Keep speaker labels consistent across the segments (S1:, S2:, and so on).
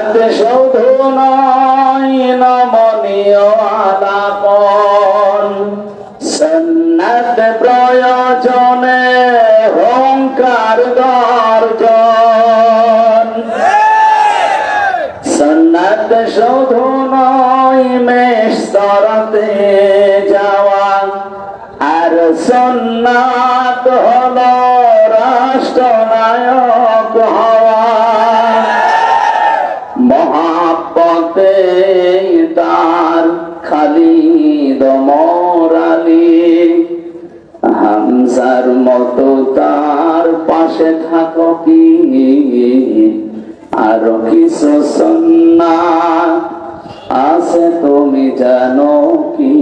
S1: সুন্নাত শুধু নয় নমনীয় আলাপন, সুন্নাত প্রয়োজনে হংকার গর্জন। সুন্নাত শুধু নয় মেস্তরতে যাওয়া, আর সুন্নাত হলো রাষ্ট্রনায়ক হওয়া। মহাব্বতে তার খালিদ ওমর আলী, হামজার মতো তার পাশে থাকো কি, আর কিছু সুন্নাত আছে তুমি জানো কি,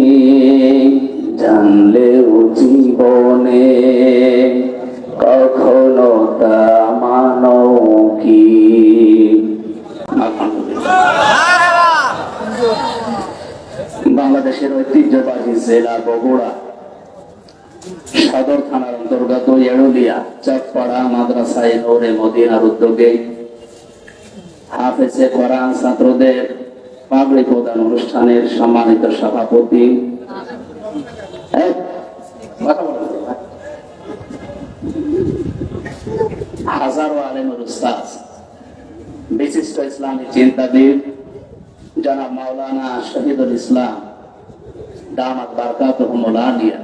S1: জানলেও জীবনে কখনো তা মানো কি। বাংলাদেশের ঐতিহ্যবাহী জেলা বগুড়া সদর থানার অন্তর্গত এড়ুলিয়া চকপাড়া মাদ্রাসায়ে নূরে মদিনার উদ্যোগে হাফেজে কোরআন ছাত্রদের পাগড়ি প্রদান অনুষ্ঠানের সম্মানিত সভাপতি হাজারো আলেমের উস্তাদ, বিশিষ্ট ইসলামী চিন্তাবিদ জনাব মাওলানা শহীদুল ইসলাম দামাত বারকাতুহুমুল আলিয়া,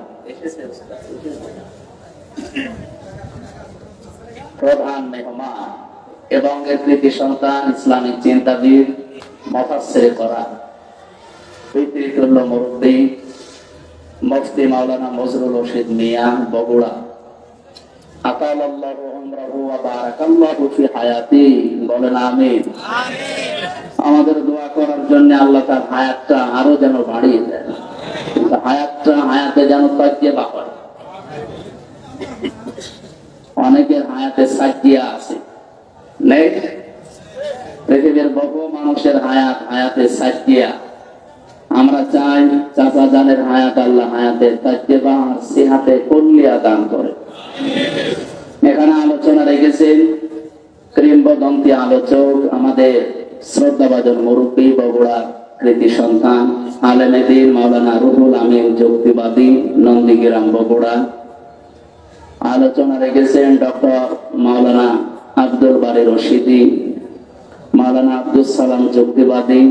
S1: প্রধান মেহমান এবং এর কৃতি সন্তান ইসলামিক চিন্তাবিদ মুফাসসিরে কোরআন পিতৃতুল্য মুরব্বী মুফতি মাওলানা নজরুল রশিদ মিয়া বগুড়া, আতালাল্লাহু উমরাহু ওয়া বারাকাল্লাহু ফি হায়াতি, বলেন আমিন। আমাদের দোয়া করার জন্য আল্লাহ তার হায়াতটা আরো যেন বাড়িয়ে দেন, হায়াতে যেন তাজ্জেবা হয়। অনেকের হায়াতে সাজ্জিয়া আছে, নেই? পৃথিবীর বহু মানুষের হায়াতে সাজ্জিয়া। আমরা চাই চাচা জানের হায়াত আল্লাহ হায়াতে তাজ্জেবা আর সিহাতে কুল্লিয়া দান করে। এখানে আলোচনা রেখেছেন কিংবদন্তি আলোচক, আমাদের শ্রদ্ধাভাজন মুরব্বী বগুড়া কৃতি সন্তান আলেমে দ্বীন মাওলানা রুহুল আমিন যুক্তিবাদী নন্দীগ্রাম বগুড়া। আলোচনা রেখেছেন ডক্টর মাওলানা আব্দুল বারী রশিদি, মাওলানা আব্দুল সালাম যুক্তিবাদী,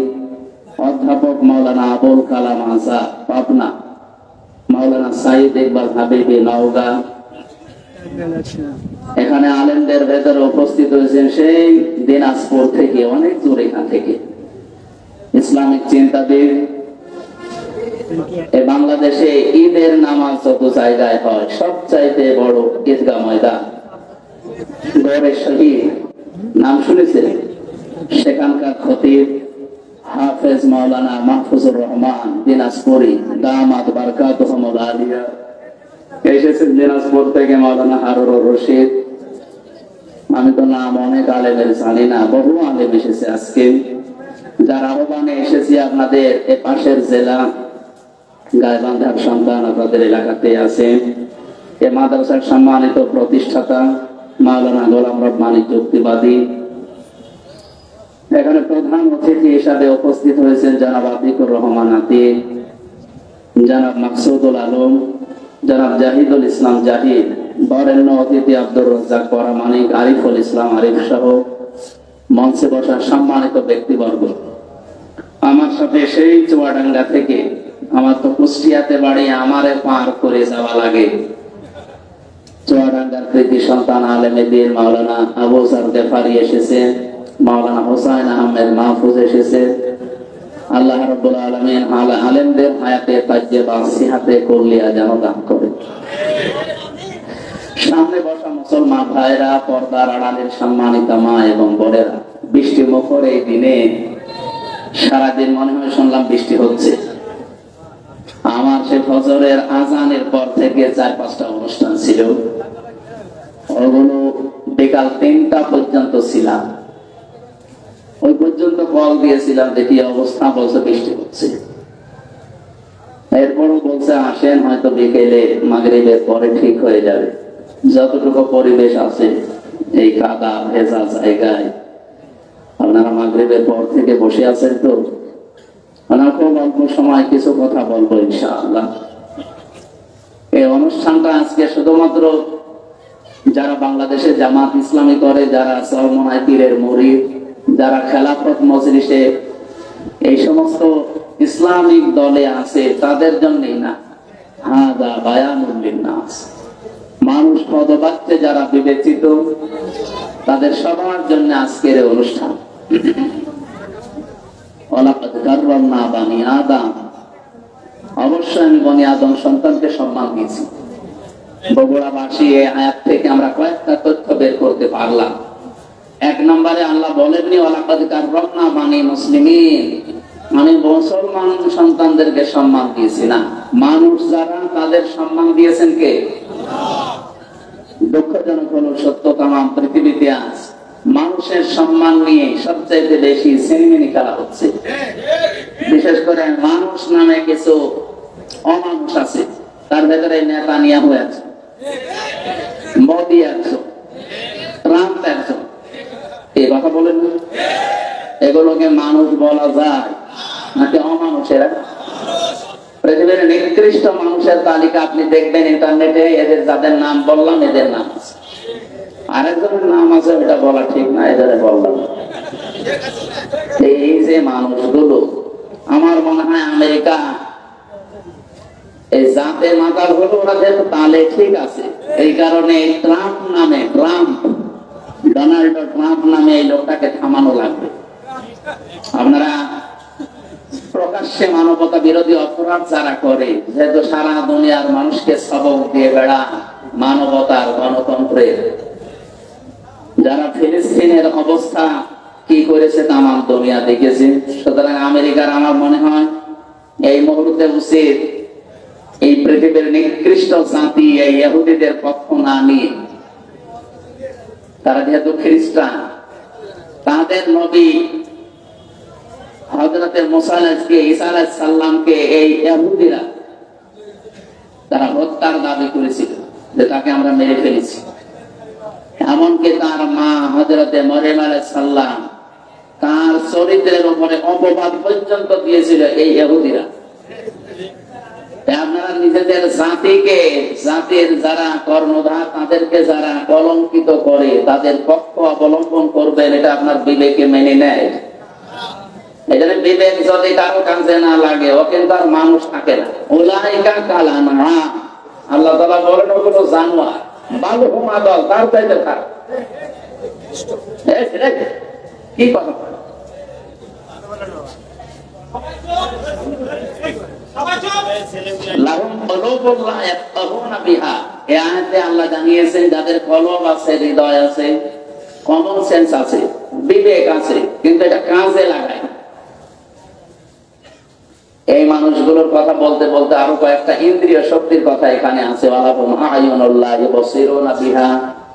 S1: অধ্যাপক মাওলানা আবুল কালাম আজাদ পাবনা, মাওলানা সাইদ ইকবাল হাবিবি নওগাঁ। এখানে আলেমদের ভেতরে উপস্থিত হয়েছেন সেই দিনাজপুর থেকে, অনেক দূর এখান থেকে ইসলামিক চিন্তাবিদ। বাংলাদেশে ঈদের নামাজ যত জায়গায় হয় সবচাইতে বড় ঈদগাহ ময়দান গড়ে শহীদ, নাম শুনেছেন? সেখানকার খতিব হাফেজ মাওলানা মাহফুজুর রহমান দিনাজপুরি দামাত বারকাতুহুমুল আলিয়া। এসেছেন দিনাজপুর থেকে মাওলানা হারুনুর রশিদ। আমি তো নাম অনেক আলেমের জানি না, বহু আলেম এসেছে আজকে। যার আহ্বানে এসেছি আপনাদের এ পাশের জেলা গাইবান্ধার সন্তান আপনাদের এলাকাতে আছেন। এ মাদ্রাসার সম্মানিত প্রতিষ্ঠাতা মাওলানা গোলাম রব্বানী যুক্তিবাদী। এখানে প্রধান অতিথি হিসাবে উপস্থিত হয়েছেন জনাব আতিকুর রহমান আতিক, জনাব মাকসুদুল আলম, জনাব জাহিদুল ইসলাম জাহিদ, বরেণ্য অতিথি আব্দুর রাজ্জাক পরামানিক, আরিফুল ইসলাম আরিফ সহ মঞ্চে বসার সম্মানিত ব্যক্তিবর্গ। আমার সাথে সেই চুয়াডাঙ্গা থেকে, আমার তো কুষ্টিয়াতে বাড়ি, আমারে পার করে যাওয়া লাগে, চুয়াডাঙ্গার কৃতি সন্তান আলেমে দ্বীন মাওলানা আবু যার গেফারি এসেছে, মাওলানা হোসাইন আহমেদ মাহফুজ এসেছে। আল্লাহ রাব্বুল আলামিন আলেমদের হায়াতে তাজ্জেবা সিহাতে কুল্লিয়া যেন দান করে। সামনে বসা মুসলমান ভাইরা, পর্দার আড়ালের সম্মানিত মা এবং বোনেরা, বৃষ্টি মুখর এই দিনে সারাদিন মনে হয় শুনলাম বৃষ্টি হচ্ছে। আমার সে ফজরের আজানের পর থেকে 4-5টা অনুষ্ঠান ছিল, ওগুলো বিকাল 3টা পর্যন্ত ছিলাম। ওই পর্যন্ত কল দিয়েছিলাম, দেখি অবস্থা, বলছে বৃষ্টি হচ্ছে। এরপরও বলছে আসেন, হয়তো বিকেলে মাগরিবের পরে ঠিক হয়ে যাবে। যতটুকু পরিবেশ আছে এই কাদা ভেজা জায়গায় আপনারা মাগরিবের পর থেকে বসে আছেন, তো আমরা খুব অল্প সময় কিছু কথা বলবো ইনশাআল্লাহ। এই অনুষ্ঠানটা আজকে শুধুমাত্র যারা বাংলাদেশে জামাত ইসলামী করে, যারা চরমনাই পীরের মুরিদ, যারা খেলাফত মজলিসে এই সমস্ত ইসলামিক দলে আছে তাদের জন্যই না, হাদা বায়ানুল লিন্নাস, মানুষ পদবাচ্যে যারা বিবেচিত তাদের সবার জন্য আজকের অনুষ্ঠান। ওয়ালাকাদ কাররামনা বানি আদম, অবশ্যই আমি বনি আদম সন্তানকে সম্মান দিয়েছি। বগুড়াবাসী এই আয়াত থেকে আমরা কয়েকটা তথ্য বের করতে পারলাম। এক নম্বরে আল্লাহ বলেননি ওয়ালাকাদ কাররামনা বানি মুসলিমিন, মানে মুসলমান সন্তানদেরকে সম্মান দিয়েছি না, মানুষ যারা তাদের সম্মান দিয়েছেন কে? দুঃখজনক হলো সত্য, তাম পৃথিবীতে আজ মানুষের সম্মান নিয়ে সবচাইতে বেশি সিনেমিনি খেলা হচ্ছে। বিশেষ করে মানুষ নামে কিছু অমানুষ আছে, তার ভেতরে নেতানিয়াহু আছে, মোদি একজন, ট্রাম্প একজন। এই কথা বলেন, এগুলোকে মানুষ বলা যায় নাকি অমানুষেরা? পৃথিবীর নিকৃষ্ট মানুষের তালিকা আপনি দেখবেন ইন্টারনেটে, এদের যাদের নাম বললাম এদের নাম আছে, আরেকজনের নাম আছে এটা বলা ঠিক না, এদের বললাম। এই যে মানুষগুলো, আমার মনে হয় আমেরিকা এই জাতে মাতাল হলো, ওরা যেহেতু তালে ঠিক আছে, এই কারণে ট্রাম্প নামে, ডোনাল্ড ট্রাম্প নামে এই লোকটাকে থামানো লাগবে। আপনারা প্রকাশ্যে মানবতা বিরোধী অপরাধ যারা করে, যেহেতু সারা দুনিয়ার মানুষকে সবক দিয়ে বেড়া মানবতার, গণতন্ত্রের, যারা ফিলিস্তিনের অবস্থা কি করেছে তাম দুনিয়া দেখেছে। সুতরাং আমেরিকার আমার মনে হয় এই মুহূর্তে উচিত এই পৃথিবীর নিকৃষ্ট জাতি এই ইহুদিদের পক্ষ না নিয়ে, তারা যেহেতু খ্রিস্টান, তাদের নবী হযরতে মুসা আলাইহিসসালামকে, ঈসা আলাইহিস সালামকে এই ইহুদিরা তারা হত্যার দাবি করেছিল যে তাকে আমরা মেরে ফেলেছি। এমনকি তার মা হযরতে মরিয়ম আলাইহিস সালাম, তার চরিত্রের উপরে অপবাদ পর্যন্ত দিয়েছিল এই ইহুদিরা। আপনারা নিজেদের জাতিকে, জাতির যারা কর্ণধার তাদেরকে যারা কলঙ্কিত করে তাদের পক্ষ অবলম্বন করবেন, এটা আপনার বিবেকে মেনে নেয়? এখানে বিবেক যদি কারো কাজে না লাগে, ও কিন্তু আর মানুষ থাকে না। উলাইকা কাল আনআম, আল্লাহ তাআলা বলেন ওগুলো জানোয়ার, বালহুম আদাল, তার চাইতে খারাপ। কি কথা লাহুম কুলুবুন লা ইয়াফকাহুনা বিহা, এই আয়াতে আল্লাহ জানিয়েছেন যাদের কলব আছে, হৃদয় আছে, কমন সেন্স আছে, বিবেক আছে, কিন্তু এটা কাজে লাগায় না। এই মানুষগুলোর কথা বলতে বলতে আরো কয়েকটা ইন্দ্রিয় শক্তির কথা এখানে আছে। ওয়ালাহুম আ'য়ুনুল্লাহ ইবসিরুনা বিহা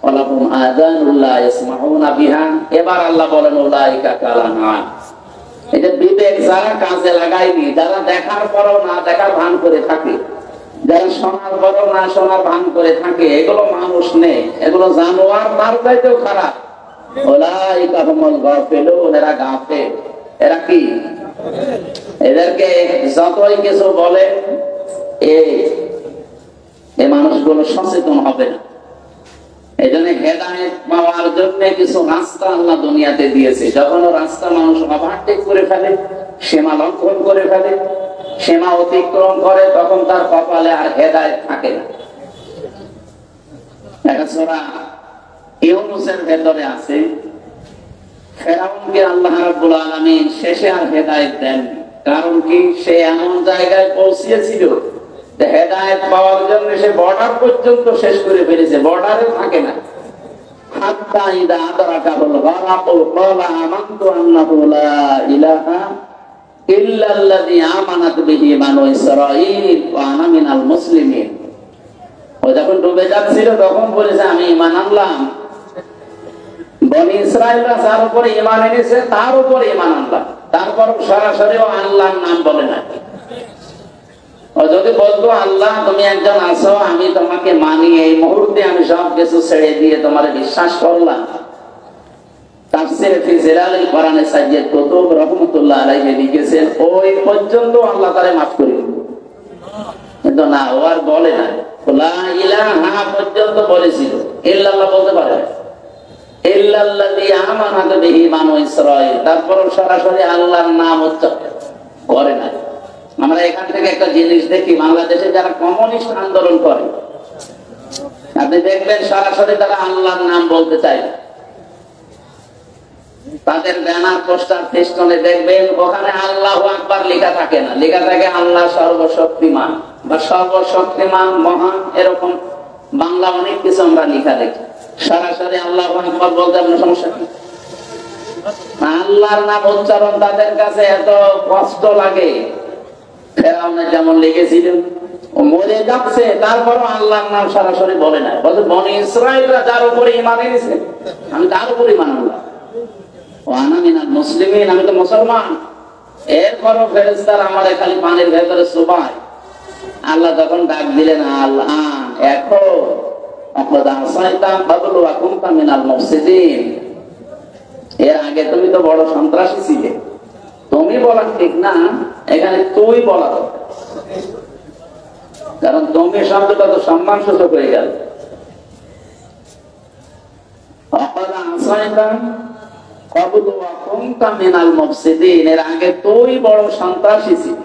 S1: ওয়ালাহুম আযানুল্লাহ ইয়াসমাউনা বিহা। এবার আল্লাহ বলেন উলাইকা কাল আনআম, এই যে বিবেক যারা কাজে লাগায়নি, যারা দেখার পরও না দেখার ভান করে থাকে, যারা শোনার পরও না শোনার ভান করে থাকে, এগুলো মানুষ নেই, এগুলো জানোয়ার, তার চাইতেও খারাপ। উলাইকা হুমুল গাফিলুন, এরা গাফেল। এরা কি? এদেরকে যতই কিছু বলে এই মানুষগুলো সচেতন হবে না। এই জন্য হেদায়েত পাওয়ার জন্য কিছু রাস্তা আল্লাহ দুনিয়াতে দিয়েছে। যখন রাস্তা মানুষ ওভারটেক করে ফেলে, সীমা লঙ্ঘন করে ফেলে, সীমা অতিক্রম করে, তখন তার কপালে আর হেদায়েত থাকে না। একটা সূরা ইউনূসের ভেতরে আছে, ফেরাউনকে আল্লাহ রাব্বুল আলামিন শেষে আর হেদায়েত দেননি। কারণ কি? সে এমন জায়গায় পৌঁছেছিল যে হেদায়েত পাওয়ার জন্য সে বর্ডার পর্যন্ত শেষ করে ফেলেছে, বর্ডারে থাকে না। হাত্তা ইদা আদরাকাহুল গারাকু ক্বালা আমানতু আন্নাহু লা ইলাহা ইল্লাল্লাযী আমানাত বিহি বানু ইসরাঈল ওয়া আনা মিনাল মুসলিমিন। ও যখন ডুবে যাচ্ছিল তখন বলেছে আমি ঈমান আনলাম। বনি ইসরাঈলরা যার উপরে ঈমান এনেছে তার উপরে ঈমান আনলাম, তারপর সরাসরি আল্লাহর নাম বলে না। ও যদি বলতো আল্লাহ তুমি একজন আছো, আমি তোমাকে মানি, এই মুহূর্তে আমি সব কিছু ছেড়ে দিয়ে তোমার বিশ্বাস করলাম, তাফসীরে ফি জিলালিল কোরআনে সাইয়্যিদ কুতুব রাহমাতুল্লাহ আলাইহি লিখেছেন ওই পর্যন্ত আল্লাহ তাআলা মাফ করে দিবেন। কিন্তু না, ও আর বলে না, লা ইলাহা পর্যন্ত বলেছিল, ইল্লাল্লাহ বলতে পারে না। ইল্লাল্লাযী আমানাত বিহি বানু ইসরাঈল, তারপর সরাসরি আল্লাহর নাম উচ্চারণ করে না। আমরা এখান থেকে একটা জিনিস দেখি, বাংলাদেশে যারা কমিউনিস্ট আন্দোলন করে, আপনি দেখবেন সরাসরি তারা আল্লাহর নাম বলতে চায় না। তাদের ব্যানার পোস্টার ফেস্টনে দেখবেন ওখানে আল্লাহু আকবার লেখা থাকে না, লেখা থাকে আল্লাহ সর্বশক্তিমান বা সর্বশক্তিমান মহান, এরকম বাংলা অনেক কিছু আমরা লেখা দেখি। সরাসরি আল্লাহু আকবার বলতে আপনার সমস্যা কি? আল্লাহর নাম উচ্চারণ তাদের কাছে এত কষ্ট লাগে। ফেরাউনে যেমন লিখেছিলেন, ও মরে যাচ্ছে তারপরও আল্লাহর নাম সরাসরি বলে না, বলে বনি ইসরাঈলরা যার উপরে ঈমান এনেছে আমি তার উপরে ঈমান আনলাম, ও আনা মিনাল মুসলিমিন, আমি তো মুসলমান। এরপরও ফেরেশতারা আমাদের খালি পানির ভেতরে চুবায়। আল্লাহ তখন ডাক দিলেন, আল্লাহ এখন এর আগে তুমি তো বড় সন্ত্রাসী ছিলে, তুমি বলা ঠিক না, এখানে তুই বলা দরকার, কারণ তুমি শব্দটা তো সম্মান সূচক হয়ে গেল। এর আগে তুই বড় সন্ত্রাসী ছিলি,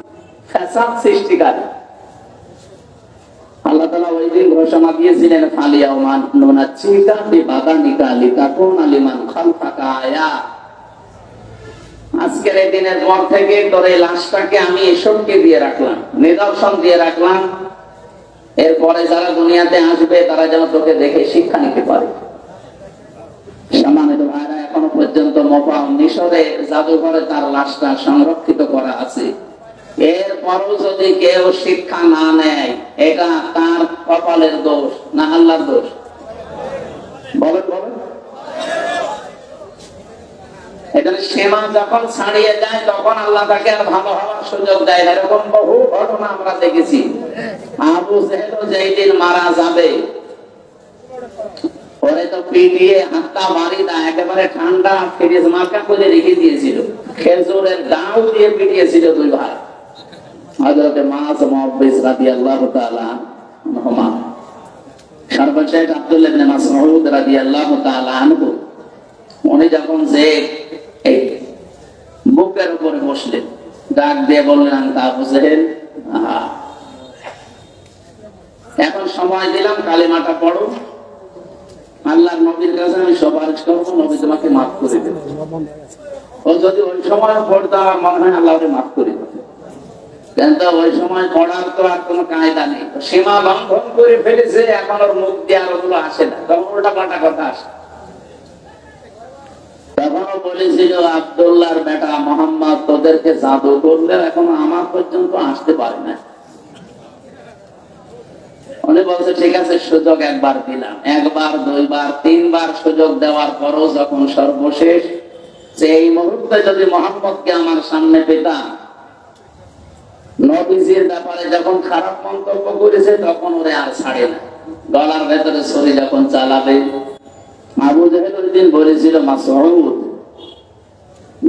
S1: ফ্যাসাদ সৃষ্টিকারী। আল্লাহ তাআলা ওই দিন ঘোষণা দিয়েছিলেন, ফালিয়াউমান নুনাচ্ছিকা বিবাদানিকা লিতাকুনা লিমান খালফাকা আয়া, আজকের এই দিনের পর থেকে তোর এই লাশটাকে আমি এসবকে দিয়ে রাখলাম, নিদর্শন দিয়ে রাখলাম, এরপরে যারা দুনিয়াতে আসবে তারা যেন তোকে দেখে শিক্ষা নিতে পারে। সম্মানিত ভাইরা, এখনো পর্যন্ত মোফা মিশরে জাদুঘরে তার লাশটা সংরক্ষিত করা আছে। এরপরও যদি কেউ শিক্ষা না নেয়, এটা তার কপালের দোষ না আল্লাহর দোষ? বলেন বলেন। এখানে সীমা যখন ছাড়িয়ে যায় তখন আল্লাহ তাকে আর ভালো হওয়ার সুযোগ দেয়। এরকম বহু ঘটনা আমরা দেখেছি। আবু জেহেল যেই দিন মারা যাবে, পরে তো পিটিয়ে হাতটা মারি না, একেবারে ঠান্ডা ফ্রিজ মার্কা করে রেখে দিয়েছিল, খেজুরের ডাউ দিয়ে পিটিয়েছিল দুই ভাই, হযরতে মাস মুআবিস রাদিয়াল্লাহু তাআলা আনহুমা, সর্বশেষ আব্দুল্লাহ ইবনে মাসউদ রাদিয়াল্লাহু তাআলা আনহু। উনি যখন যে এই বুকের উপরে বসলেন, ডাক দিয়ে বললেন, আবু জেহেল, এখন সময় দিলাম, কালিমাটা পড়ো, আল্লাহর নবীর কাছে আমি সুপারিশ করবো, নবী তোমাকে মাফ করে দেবে। ও যদি ওই সময় পড়তো আমার মনে হয় আল্লাহ ওকে মাফ করে দেবে, কিন্তু ওই সময় পড়ার তো আর কোনো কায়দা নেই। সীমা লঙ্ঘন করে ফেলেছে, এখন ওর মুখ দিয়ে আর ওগুলো আসে না, তখন উল্টা পাল্টা কথা আসে। তখনও বলেছিল, আব্দুল্লাহর বেটা মোহাম্মদ তোদেরকে জাদু করলেও এখনো আমার পর্যন্ত আসতে পারে না। উনি বলছে, ঠিক আছে, সুযোগ একবার দিলাম, একবার দুইবার তিনবার সুযোগ দেওয়ার পরও যখন সর্বশেষ যে এই মুহূর্তে যদি মোহাম্মদকে আমার সামনে পেতাম, নবীজির ব্যাপারে যখন খারাপ মন্তব্য করেছে তখন ওরে আর ছাড়ে না, গলার ভেতরে ছুরি যখন চালাবে। আবু জেহেল ওই দিন বলেছিল, মাসউদ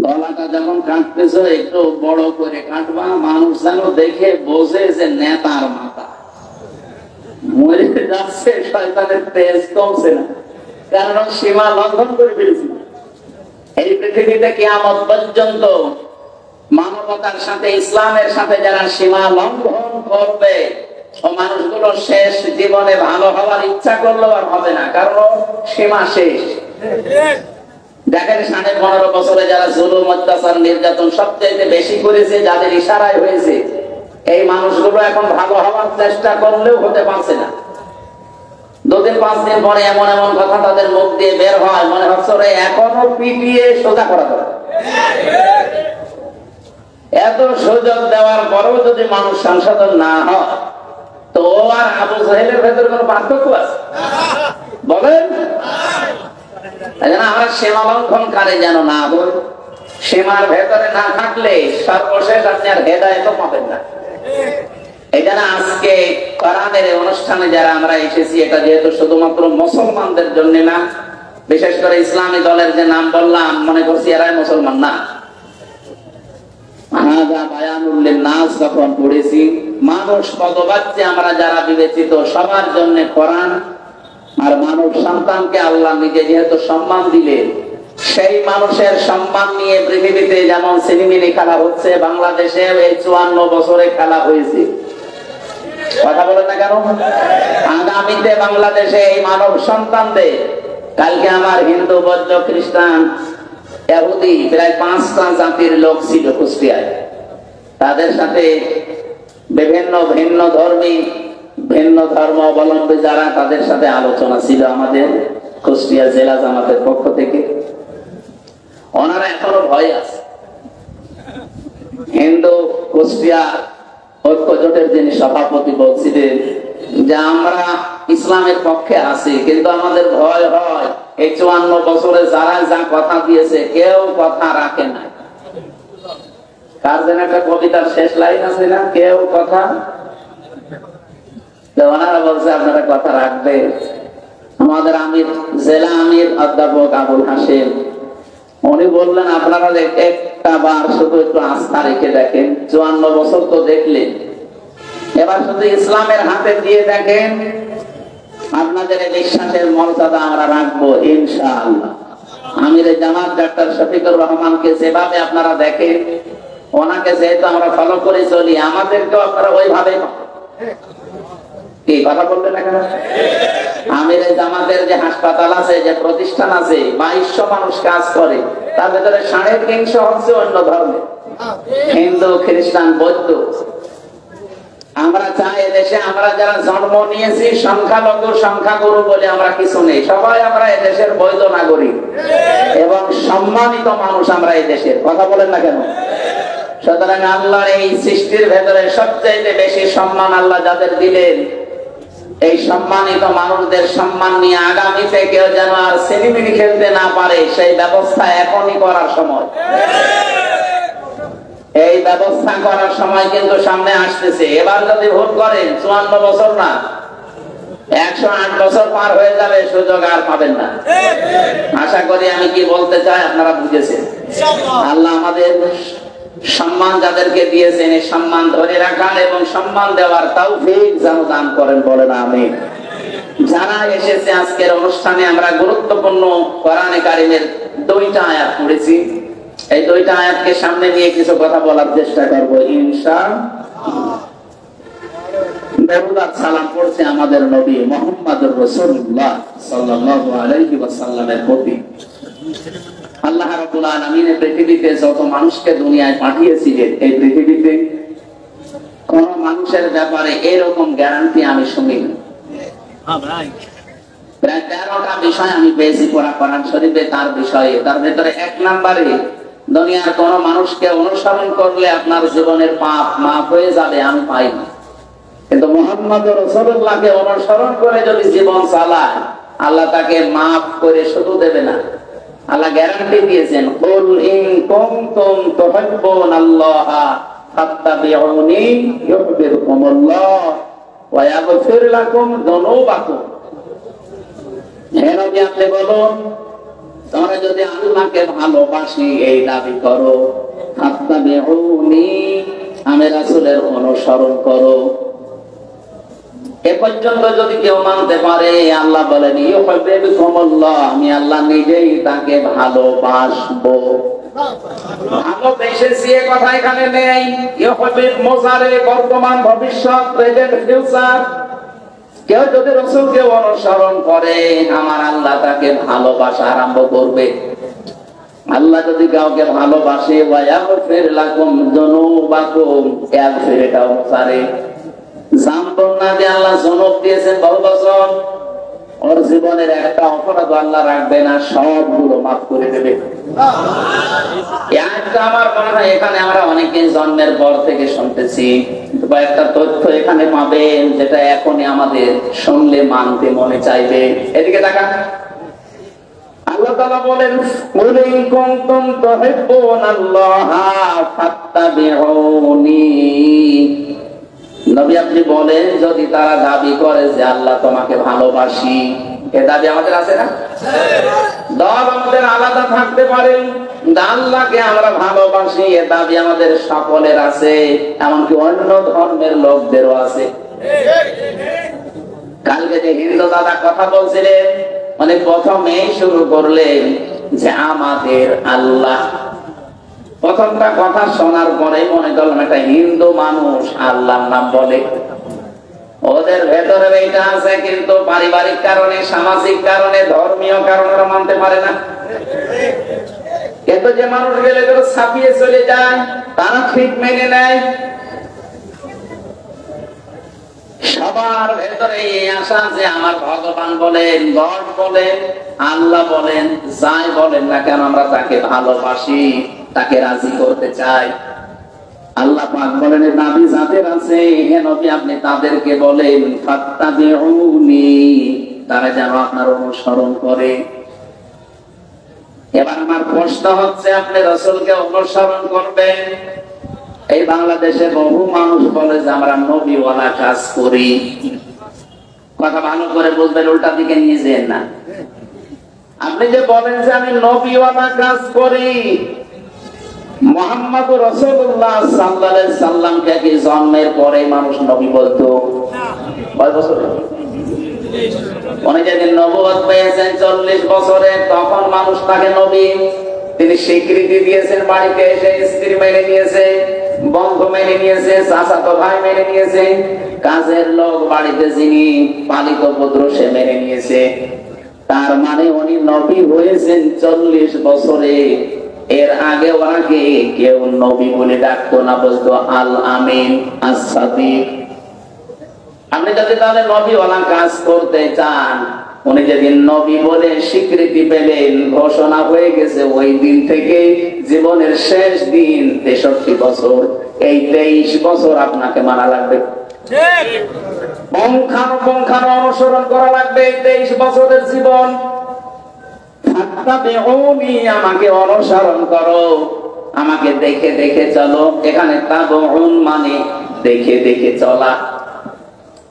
S1: গলাটা যখন কাটতেছো একটু বড় করে কাটবা, মানুষ যেন দেখে বোঝে যে নেতার মাথা। মরে যাচ্ছে, শয়তানের তেজ কমছে না, কারণ সীমা লঙ্ঘন করে ফেলেছিল। এই পৃথিবীতে কিয়ামত পর্যন্ত মানবতার সাথে, ইসলামের সাথে যারা সীমা লঙ্ঘন করবে, ও মানুষগুলো শেষ জীবনে ভালো হওয়ার ইচ্ছা করলেও আর হবে না, কারণ সীমা শেষ। দেখেন 15.5 বছরে যারা জুলুম, অত্যাচার, নির্যাতন সবচেয়ে বেশি করেছে, যাদের ইশারায় হয়েছে, এই মানুষগুলো এখন ভালো হওয়ার চেষ্টা করলেও হতে পারছে না। 2-5 দিন পরে এমন এমন কথা তাদের মুখ দিয়ে বের হয়, মনে হচ্ছে ওরা এখনো পিটিয়ে সোজা করা দরকার। এত সুযোগ দেওয়ার পরেও যদি মানুষ সংশোধন না হয়, তো আর আবু জেহেলের ভেতরে কোন পার্থক্য আছে? বলেন। আমরা সীমা লঙ্ঘনকারী যেন না হই, সীমার ভেতরে না থাকলে সর্বশেষ আপনি আর হেদায়েত পাবেন না। এই জন্য আজকে কোরআনের অনুষ্ঠানে যারা আমরা এসেছি, এটা যেহেতু শুধুমাত্র মুসলমানদের জন্য না, বিশেষ করে ইসলামী দলের যে নাম বললাম, মনে করছি এরাই মুসলমান না। নাস যখন পড়েছি, মানুষ পদবাচ্যে আমরা যারা বিবেচিত, সবার জন্য কোরআন আর মানব সন্তানকে আল্লাহ নিজে যেহেতু সম্মান দিলেন, সেই মানুষের সম্মান নিয়ে পৃথিবীতে যেমন সিনেমিনি খেলা হচ্ছে, বাংলাদেশে এই 54 বছরে খেলা হয়েছে। কথা বলেন না কেন? আগামীতে বাংলাদেশে এই মানব সন্তানদের, কালকে আমার হিন্দু, বৌদ্ধ, খ্রিস্টান, ইহুদি প্রায় 5টা জাতির লোক ছিল কুষ্টিয়ায়। তাদের সাথে বিভিন্ন ভিন্ন ধর্মী, ভিন্ন ধর্ম অবলম্বী যারা, তাদের সাথে আলোচনা ছিল আমাদের কুষ্টিয়া জেলা জামাতের পক্ষ থেকে। ওনারা এখনো ভয় আছে। হিন্দু কুষ্টিয়া ঐক্য জোটের যিনি সভাপতি বলছিলেন যে আমরা ইসলামের পক্ষে আছি, কিন্তু আমাদের ভয় হয় এই 54 বছরে যারা যা কথা দিয়েছে কেউ কথা রাখে না। কার যেন একটা কবিতার শেষ লাইন আছে না, কেউ কথা, ওনারা বলছে আপনারা কথা রাখবে। আমাদের আমির, জেলা আমির অধ্যাপক আবুল হাসেম, উনি বললেন আপনারা একটা বার শুধু একটু আস্থা রেখে দেখেন, 54 বছর তো দেখলেন, এবার শুধু ইসলামের হাতে দিয়ে দেখেন, আপনাদের এই বিশ্বাসের মর্যাদা আমরা রাখবো ইনশাআল্লাহ। আমিরে জামাত ডাক্তার শফিকুর রহমানকে যেভাবে আপনারা দেখেন, ওনাকে যেহেতু আমরা ফলো করে চলি, আমাদেরকেও আপনারা ওইভাবে কি কথা বলবেন না কেন? আমিরে জামাতের যে হাসপাতাল আছে, যে প্রতিষ্ঠান আছে, 2200 মানুষ কাজ করে, তার ভেতরে 350 হচ্ছে অন্য ধর্মের, হিন্দু, খ্রিস্টান, বৌদ্ধ। আমরা চাই এদেশে আমরা যারা জন্ম নিয়েছি সংখ্যালঘু সংখ্যাগুরু বলে আমরা কিছু নেই, সবাই আমরা এদেশের বৈধ নাগরিক এবং সম্মানিত মানুষ আমরা এদেশের। কথা বলেন না কেন? সুতরাং আল্লাহর এই সৃষ্টির ভেতরে সবচেয়ে বেশি সম্মান আল্লাহ যাদের দিলেন, এই সম্মানিত মানুষদের সম্মান নিয়ে আগামীতে কেউ যেন আর সিনেমিনি খেলতে না পারে, সেই ব্যবস্থা এখনই করার সময়। এই ব্যবস্থা করার সময় কিন্তু সামনে আসতেছে। এবার যদি ভোট করেন, 54 বছর না, 108 বছর পার হয়ে যাবে, সুযোগ আর পাবেন না। আশা করি আমি কি বলতে চাই আপনারা বুঝেছেন। আল্লাহ আমাদের সম্মান যাদেরকে দিয়েছেন, এই সম্মান ধরে রাখার এবং সম্মান দেওয়ার তৌফিক যেন দান করেন, বলেন আমিন। যারা এসেছে আজকের অনুষ্ঠানে, আমরা গুরুত্বপূর্ণ কোরআনে কারিমের 2টা আয়াত পড়েছি। এই 2টা আয়াতকে সামনে নিয়ে কিছু কথা বলার চেষ্টা করব ইনশাআল্লাহ। দরুদ আর সালাম পড়ছে আমাদের নবী মুহাম্মদুর রাসূলুল্লাহ সাল্লাল্লাহু আলাইহি ওয়াসাল্লামের প্রতি। আল্লাহ রাব্বুল আলামিন পৃথিবীতে যত মানুষকে দুনিয়ায় পাঠিয়েছিলেন, এই পৃথিবীতে কোন মানুষের ব্যাপারে এরকম গ্যারান্টি আমি শুনিনি। প্রায় 13টা বিষয় আমি পেয়েছি কোরআন শরীফে তার বিষয়ে। তার ভেতরে 1 নম্বরে, দুনিয়ার কোন মানুষকে অনুসরণ করলে আপনার জীবনের পাপ মাফ হয়ে যাবে, আমি পাইনি। কিন্তু মুহাম্মদুর রাসূলুল্লাহকে অনুসরণ করে যদি জীবন চালায়, আল্লাহ তাকে মাফ করে শুধু দেবে না, আল্লাহ গ্যারান্টি দিয়েছেন, কুল ইন কুনতুম তুহিব্বুনাল্লাহা ফাত্তাবিউনি ইউহিব্বুকুমুল্লাহ ওয়া ইয়াগফির লাকুম যুনুবাকুম। হে নবী, আপনি বলুন, তোমরা যদি আল্লাহকে ভালোবাসি এই দাবি করো, ফাত্তাবিউনি, আমি রাসূলের অনুসরণ করো। এ পর্যন্ত যদি কেউ মানতে পারে, আল্লাহ বলেন ইউহিব্বুকুমুল্লাহ, আমি আল্লাহ নিজেই তাকে ভালোবাসবো। ভালোবেসেছি এ কথা এখানে নেই। ইউহিব্বুল মুজারে, বর্তমান, ভবিষ্যৎ, প্রেজেন্ট, ফিউচার। কেউ যদি রাসূলকে অনুসরণ করে, আমার আল্লাহ তাকে ভালোবাসা আরম্ভ করবে। আল্লাহ যদি কাউকে ভালোবাসে, ওয়া ইয়াগফির লাকুম যুনুবাকুম, ইয়াগফির এটাও সারে জানতেন না যে আল্লাহ জনক দিয়েছেন বহু বছর, ওর জীবনের একটা অপরাধ আল্লাহ রাখবে না, সবগুলো মাফ করে দেবে। আমার মনে হয় এখানে আমরা অনেকে জন্মের পর থেকে শুনতেছি, একটা তথ্য এখানে পাবেন যেটা এখনই আমাদের শুনলে মানতে মনে চাইবে। এদিকে তাকান, আল্লাহ তাআলা বলেন, কুল ইন কুনতুম তুহিব্বুনাল্লাহা ফাত্তাবিউনি। নবী আপনি বলেন, যদি তারা দাবি করে যে আল্লাহ তোমাকে ভালোবাসি, এ দাবি আমাদের আছে না? দল আমাদের আলাদা থাকতে পারে, আল্লাহকে আমরা ভালোবাসি, এ দাবি আমাদের সকলের আছে, এমনকি অন্য ধর্মের লোকদেরও আছে। কালকে যে হিন্দু দাদা কথা বলছিলেন, মানে প্রথমেই শুরু করলেন যে আমাদের আল্লাহ। প্রথমটা কথা শোনার পরে মনে করলাম একটা হিন্দু মানুষ আল্লাহর নাম বলে। ওদের ভেতরে এইটা আছে, কিন্তু পারিবারিক কারণে, সামাজিক কারণে, ধর্মীয় কারণে মানতে পারে না। কিন্তু যে মানুষ গেলে ছাপিয়ে চলে যায়, তারা ঠিক মেনে নেয়। সবার ভেতরে এই আশা যে আমার ভগবান বলেন, গড বলেন, আল্লাহ বলেন, যাই বলেন না কেন আমরা তাকে ভালোবাসি, তাকে রাজি করতে চাই। আল্লাহ পাক বলেন নবী যাদের আছে হে নবী আপনি তাদেরকে বলেন ফাত্তাবিউনি, তারা যেন আপনার অনুসরণ করে। এবার আমার প্রশ্ন হচ্ছে, আপনি রাসূলকে অনুসরণ করবেন। এই বাংলাদেশে বহু মানুষ বলে যে আমরা নবীওয়ালা কাজ করি। কথা ভালো করে বুঝবেন, উল্টা দিকে নিয়ে যেন না। আপনি যে বলেন যে আমি নবীওয়ালা কাজ করি, মুহাম্মদুর রাসূলুল্লাহ সাল্লাল্লাহু আলাইহি সাল্লামকে কি জন্মের পরে মানুষ নবী বলতো? কয় বছর? উনি যেদিন নবুয়ত পেয়েছেন 40 বছরে, তখন মানুষ তাকে নবী, তিনি স্বীকৃতি দিয়েছেন। বাড়িতে এসে স্ত্রী মেনে নিয়েছে, বন্ধু মেনে নিয়েছে, চাচাতো ভাই মেনে নিয়েছে, কাজের লোক বাড়িতে যিনি পালিত পুত্র সে মেনে নিয়েছে। তার মানে উনি নবী হয়েছেন 40 বছরে। এর আগে ওনাকে কেউ নবী বলে ডাকতো না, বলতো আল আমিন, আস-সাদিক। আপনি যদি তাহলে নবীওয়ালা কাজ করতে চান, উনি যেদিন নবী বলে স্বীকৃতি পেলেন, ঘোষণা হয়ে গেছে, ওই দিন থেকে জীবনের শেষ দিন 63 বছর, এই 23 বছর আপনাকে মানা লাগবে, পঙ্খানুপুঙ্খানু অনুসরণ করা লাগবে। 23 বছরের জীবন আমাকে অনুসরণ করো, আমাকে দেখে দেখে চলো। এখানে তাবউন মানে দেখে দেখে চলা।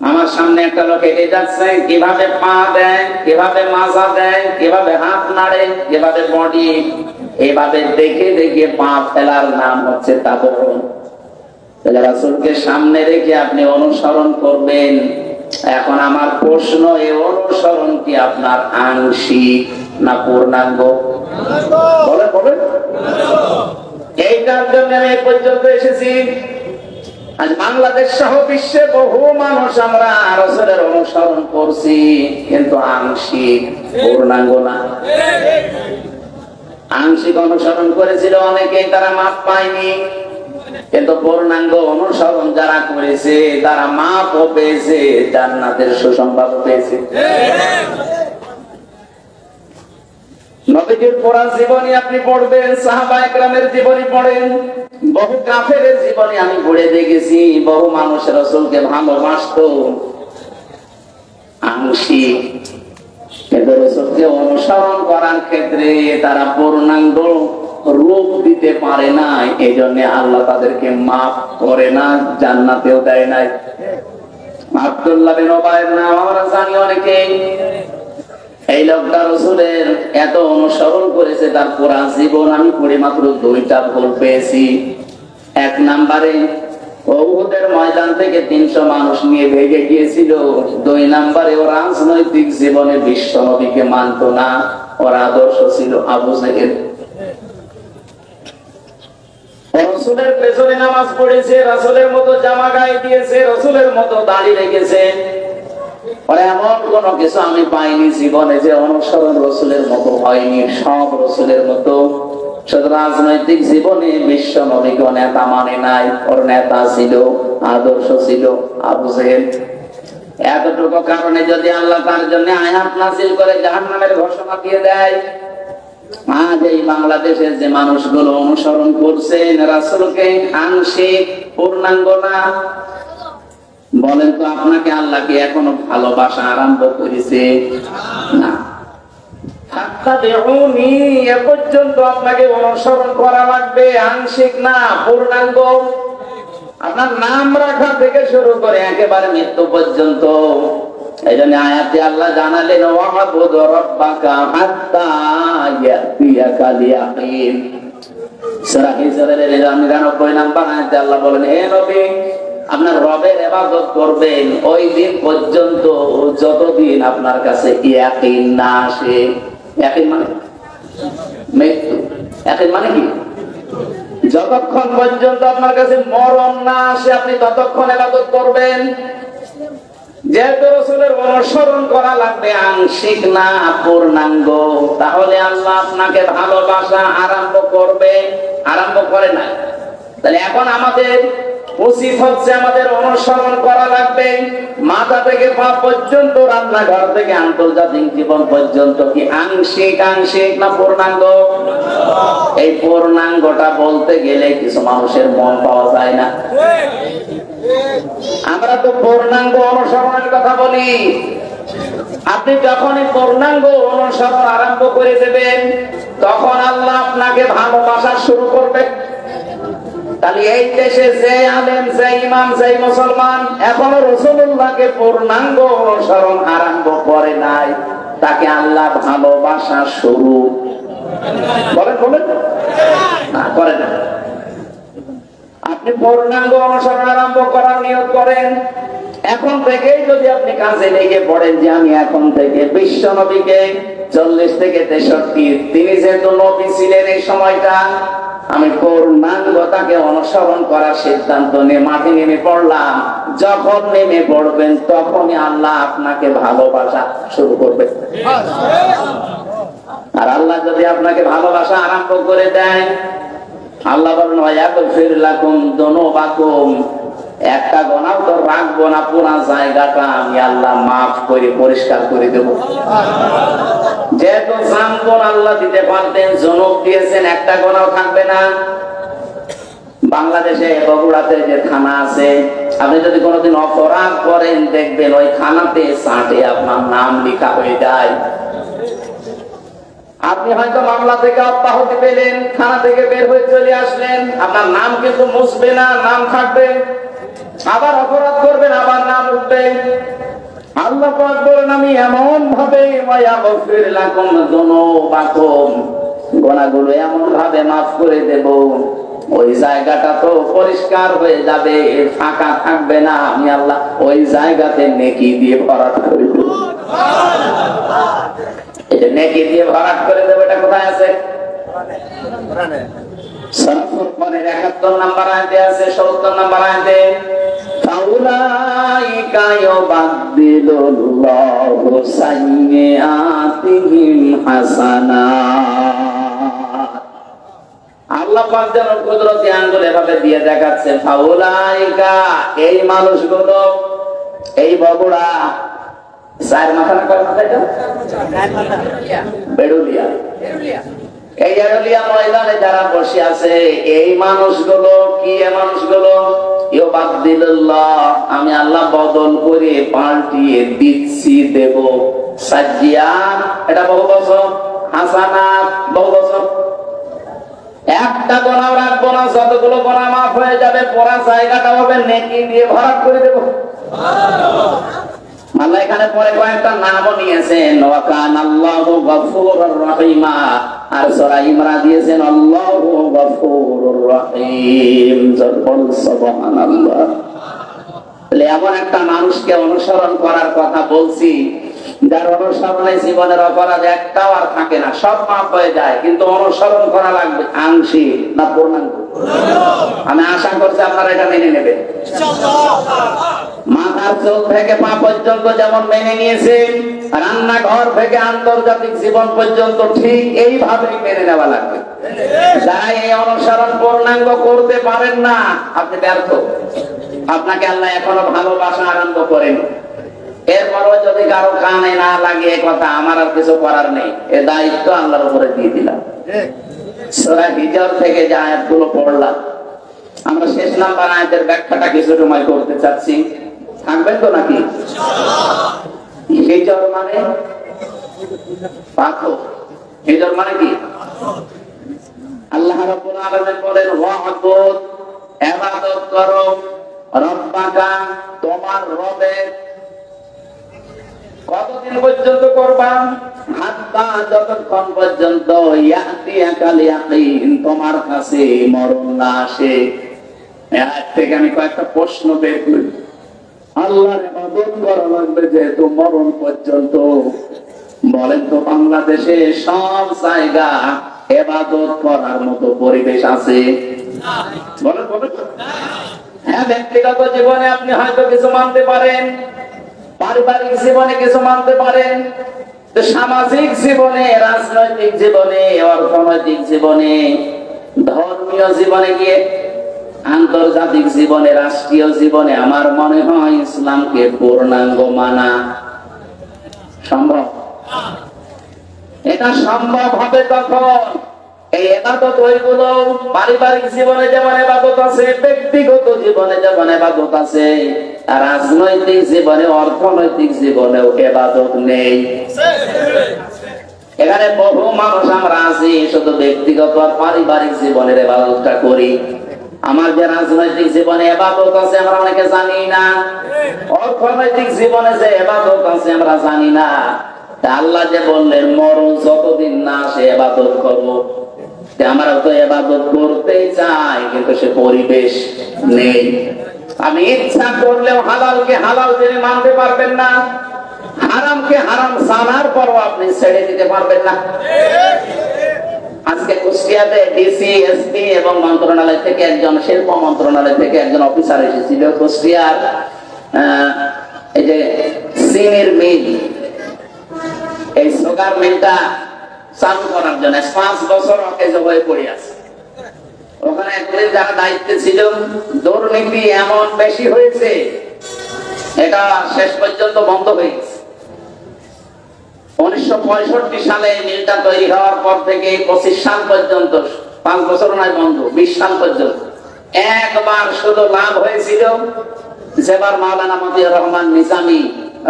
S1: আমার সামনে একটা লোক হেঁটে যাচ্ছে, কিভাবে পা দেয়, কিভাবে মাজা দেয়, কিভাবে হাত নাড়ে, কিভাবে বডি, এভাবে দেখে দেখে পা ফেলার নাম হচ্ছে তাবউন। রাসূলকে সামনে রেখে আপনি অনুসরণ করবেন। এখন আমার প্রশ্ন, এই অনুসরণ কি আপনার আংশিক না পূর্ণাঙ্গ? বলে বলে এইটার জন্য আমি এই পর্যন্ত এসেছি। আজ বাংলাদেশ সহ বিশ্বে বহু মানুষ আমরা রাসূলের অনুসরণ করছি, কিন্তু আংশিক, পূর্ণাঙ্গ না। আংশিক অনুসরণ করেছিল অনেকেই, তারা মাপ পায়নি। কিন্তু পূর্ণাঙ্গ অনুসরণ যারা করেছে তারা মাপও পেয়েছে, জান্নাতের সুসংবাদ পেয়েছে। নবীজির পুরা জীবনী আপনি পড়বেন, সাহাবায়ে কেরামের জীবনী পড়েন, বহু কাফেরের জীবনী আমি পড়ে দেখেছি। বহু মানুষ রাসূলকে ভালোবাসতো আংশিক, কিন্তু রাসূলকে অনুসরণ করার ক্ষেত্রে তারা পূর্ণাঙ্গ রূপ দিতে পারে না। এই জন্য আল্লাহ তাদেরকে মাফ করে না, জান্নাতেও দেয় নাই। আব্দুল্লাহ বিন উবাইয়ের নাম আমরা জানি অনেকেই। এই লোকটা রাসূলের এত অনুসরণ করেছে, তার পুরা জীবন আমি পড়ে মাত্র 2টা ভুল পেয়েছি। 1 নম্বরে উহুদের ময়দান থেকে 300 মানুষ নিয়ে ভেগে গিয়েছিল। 2 নম্বরে ও রাজনৈতিক জীবনে বিশ্ব নবীকে মানত না, ওর আদর্শ ছিল আবু জেহেল। রাসূলের পেছনে নামাজ পড়েছে, রাসূলের মতো জামা গায়ে দিয়েছে, রাসূলের মতো দাড়ি রেখেছে। আর এমন কোন কিছু আমি পাইনি জীবনে যে অনুসরণ রাসূলের মতো হয়নি, সব রাসূলের মতো। শুধু রাজনৈতিক জীবনে বিশ্ব নবীকে নেতা মানে নাই, ওর নেতা ছিল, আদর্শ ছিল আবু জেহেল। এতটুকু কারণে যদি আল্লাহ তার জন্য আয়াত নাযিল করে জাহান্নামের ঘোষণা দিয়ে দেয়, আজ এই বাংলাদেশের যে মানুষগুলো অনুসরণ করছেন রাসূলকে আংশিক, পূর্ণাঙ্গ না, বলেন তো আপনাকে আল্লাহ কি এখনো ভালোবাসা আরম্ভ করেছে? না। ফাত্তাবিউনি, এ পর্যন্ত আপনাকে অনুসরণ করা লাগবে, আংশিক না, পূর্ণাঙ্গ। আপনার নাম রাখা থেকে শুরু করে একেবারে মৃত্যু পর্যন্ত এই জন্য আয়াতে আল্লাহ জানালেন ওয়া'বুদ রাব্বাকা হাত্তা ইয়াতিয়াকাল ইয়াকিন। সূরা হিজরের 99 নম্বর আয়াতে আল্লাহ বলেন, হে নবী, আপনার রবের ইবাদত করবেন ওই দিন পর্যন্ত যতদিন আপনার কাছে ইয়াকিন না আসে। ইয়াকিন মানে মৃত্যু। ইয়াকিন মানে কি? যতক্ষণ পর্যন্ত আপনার কাছে মরণ না আসে আপনি ততক্ষণ ইবাদত করবেন। যেহেতু রাসূলের অনুসরণ করা লাগবে আংশিক না পূর্ণাঙ্গ, তাহলে আল্লাহ আপনাকে ভালোবাসা আরম্ভ করবে, আরম্ভ করে না। তাহলে এখন আমাদের উচিত হচ্ছে আমাদের অনুসরণ করা লাগবে মাথা থেকে পা পর্যন্ত, রান্নাঘর থেকে আন্তর্জাতিক জীবন পর্যন্ত। কি আংশিক আংশিক না পূর্ণাঙ্গ? এই পূর্ণাঙ্গটা বলতে গেলে কিছু মানুষের মন পাওয়া যায় না। আমরা তো পূর্ণাঙ্গ অনুসরণের কথা বলি। আপনি যখনই পূর্ণাঙ্গ অনুসরণ আরম্ভ করে দেবেন তখন আল্লাহ আপনাকে ভালোবাসা শুরু করবে। তাহলে এই দেশে যে আলেম, যে ইমাম, যে মুসলমান এখনো রাসূলুল্লাহকে পূর্ণাঙ্গ অনুসরণ আরম্ভ করে নাই, তাকে আল্লাহ ভালোবাসা শুরু বলেন না, করে না। আপনি পূর্ণাঙ্গ অনুসরণ আরম্ভ করার নিয়ত করেন, এখন থেকেই যদি আপনি কাজে লেগে পড়েন যে আমি এখন থেকে বিশ্ব নবীকে 40 থেকে 63, তিনি যেহেতু নবী ছিলেন এই সময়টা, আমি পূর্ণাঙ্গতাকে অনুসরণ করার সিদ্ধান্ত নিয়ে মাঠে নেমে পড়লাম। যখন নেমে পড়বেন তখনই আল্লাহ আপনাকে ভালোবাসা শুরু করবে। আর আল্লাহ যদি আপনাকে ভালোবাসা আরম্ভ করে দেয়, আল্লাহ বলেন ওয়ায়াগফির লাকুম যুনুবাকুম, একটা গুনাহ তো রাখবো না, পুরো জায়গাটা আমি আল্লাহ মাফ করে পরিষ্কার করে দেব। যেহেতু জানবন আল্লাহ দিতে পারতেন, যুনুব দিয়েছেন, একটা গুনাহ থাকবে না। বাংলাদেশে বগুড়াতে যে থানা আছে, আপনি যদি কোনোদিন অপরাধ করেন দেখবেন ওই থানাতে সাটে আপনার নাম লেখা হয়ে যায়। আপনি হয়তো মামলা থেকে অব্যাহতি পেলেন, থানা থেকে বের হয়ে চলে আসলেন, আপনার নাম কিন্তু মুছবে না, নাম থাকবে। আবার অপরাধ করবেন, আবার নাম উঠবে। আল্লাহ পাক বলেন আমি এমন ভাবে ওয়ায়াগফির লাকুম যুনুবাকুম, গুনাহগুলো এমন ভাবে মাফ করে দেব ওই জায়গাটা তো পরিষ্কার হয়ে যাবে, ফাঁকা থাকবে না। আমি আল্লাহ ওই জায়গাতে নেকি দিয়ে ভরাট করে দেব। এটা নেকি দিয়ে ভরাট করে দেব, এটা কোথায় আছে? সূরা ফুরকানের 71 নম্বর আয়াতে আছে, 70 নম্বর আয়াতে ফাউলাইকা ইউবাদদিলুল্লাহু সাইয়্যাতিহিম হাসানাত। আল্লাহ পাক যেন কুদরতি আঙ্গুল এভাবে দিয়ে দেখাচ্ছে, ফাউলাইকা, এই মানুষগুলো, এই বগুড়া চার মাথা না কয় মাথা এটা? বেড়ুলিয়া, এই বেড়ুলিয়া ময়দানে যারা বসে আছে এই মানুষগুলো কি? এই মানুষগুলো ইউবাদদিলুল্লাহ, আমি আল্লাহ বদল করে পাল্টিয়ে দিচ্ছি, দেব। সাইয়্যাত এটা বহু বছর, হাসানাত বহু বছর। একটা গুনাহ রাখবো না, যতগুলো গুনাহ মাফ হয়ে যাবে, পুরো জায়গাটা হবে নেকি দিয়ে ভরাট করে দেব। আল্লাহ এখানে পরে কয়েকটা নামও নিয়েছেন, ওয়া কানাল্লাহু গফুরুর রহিমা, আর সূরা ইমরান দিয়েছেন আল্লাহু গফুরুর রহিম। সুবহানাল্লাহ। এমন একটা মানুষকে অনুসরণ করার কথা বলছি যার অনুসরণে জীবনের অপরাধ একটাও আর থাকে না, সব মাফ হয়ে যায়। কিন্তু অনুসরণ করা লাগবে আংশিক না পূর্ণাঙ্গ। আমি আশা করছি আপনারা এটা মেনে নেবেন। মাথার চুল থেকে পা পর্যন্ত যেমন মেনে নিয়েছেন, রান্নাঘর থেকে আন্তর্জাতিক জীবন পর্যন্ত ঠিক এইভাবেই মেনে নেওয়া লাগবে। যারা এই অনুসরণ পূর্ণাঙ্গ করতে পারেন না, আপনি ব্যর্থ। আপনাকে আল্লাহ এখনো ভালোবাসা আরম্ভ করেন। এরপরও যদি কারো কানে না লাগে কথা, আমার আর কিছু করার নেই, এ দায়িত্ব আল্লাহর উপরে দিয়ে দিলাম। সূরা হিজর থেকে যে আয়াতগুলো পড়লাম, আমরা শেষ নাম্বার আয়াতের ব্যাখ্যাটা কিছু সময় করতে চাচ্ছি। থাকবেন তো নাকি? হিজর মানে পাথর। হিজর মানে কি? আল্লাহ রাব্বুল আলামিন বলেন ওয়া'বুদ, ইবাদত করো, রব্বাকা, তোমার রবের। কতদিন পর্যন্ত করবা? হাত্তা যতক্ষণ পর্যন্ত ইয়াতিয়াকাল ইয়াকিন, তোমার কাছে মরণ না আসে। এর থেকে আমি কয়েকটা প্রশ্ন বের করি। আল্লাহর ইবাদত করা লাগবে যেহেতু মরণ পর্যন্ত। বলেন তো বাংলাদেশে সব জায়গা ইবাদত করার মতো পরিবেশ আছে? বলেন বলেন। হ্যাঁ, ব্যক্তিগত জীবনে আপনি হয়তো কিছু মানতে পারেন, পারিবারিক জীবনে কিছু মানতে পারেন, তো সামাজিক জীবনে, রাজনৈতিক জীবনে, অর্থনৈতিক জীবনে, ধর্মীয় জীবনে গিয়ে, আন্তর্জাতিক জীবনে, রাষ্ট্রীয় জীবনে আমার মনে হয় ইসলামকে পূর্ণাঙ্গ মানা সম্ভব। এটা সম্ভব হবে তখন এই ইবাদত ওইগুলো পারিবারিক জীবনে যেমন ইবাদত আছে, ব্যক্তিগত জীবনে যেমন ইবাদত আছে, আর রাজনৈতিক জীবনে, অর্থনৈতিক জীবনেও ইবাদত নেই। এখানে বহু মানুষ আমরা আছি শুধু ব্যক্তিগত আর পারিবারিক জীবনের ইবাদতটা করি। আমার যে রাজনৈতিক জীবনে ইবাদত আছে আমরা অনেকে জানি না, অর্থনৈতিক জীবনে যে ইবাদত আছে আমরা জানি না। আল্লাহ যে বললেন মরণ যতদিন না আসে ইবাদত করব, আমরা তো ইবাদত করতেই চাই কিন্তু সে পরিবেশ নেই। আমি ইচ্ছা করলেও হালালকে হালাল জেনে মানতে পারবেন না, হারামকে হারাম জানার পরও আপনি ছেড়ে দিতে পারবেন না। আজকে কুষ্টিয়াতে ডিসি, এসপি এবং মন্ত্রণালয় থেকে একজন, শিল্প মন্ত্রণালয় থেকে একজন অফিসার এসেছিল কুষ্টিয়ার এই যে চিনির মিল, এই সুগার মিলটা চালু করার জন্য 5 বছর অকেজ হয়ে পড়ে আছে। ওখানে যারা দায়িত্বে ছিল, দুর্নীতি এমন বেশি হয়েছে এটা শেষ পর্যন্ত বন্ধ হয়ে গেছে। 1965 সালে মিলটা তৈরি হওয়ার পর থেকে 25 সাল পর্যন্ত, 5 বছর নয় বন্ধ, 20 সাল পর্যন্ত একবার শুধু লাভ হয়েছিল, যেবার মাওলানা মতিউর রহমান নিজামী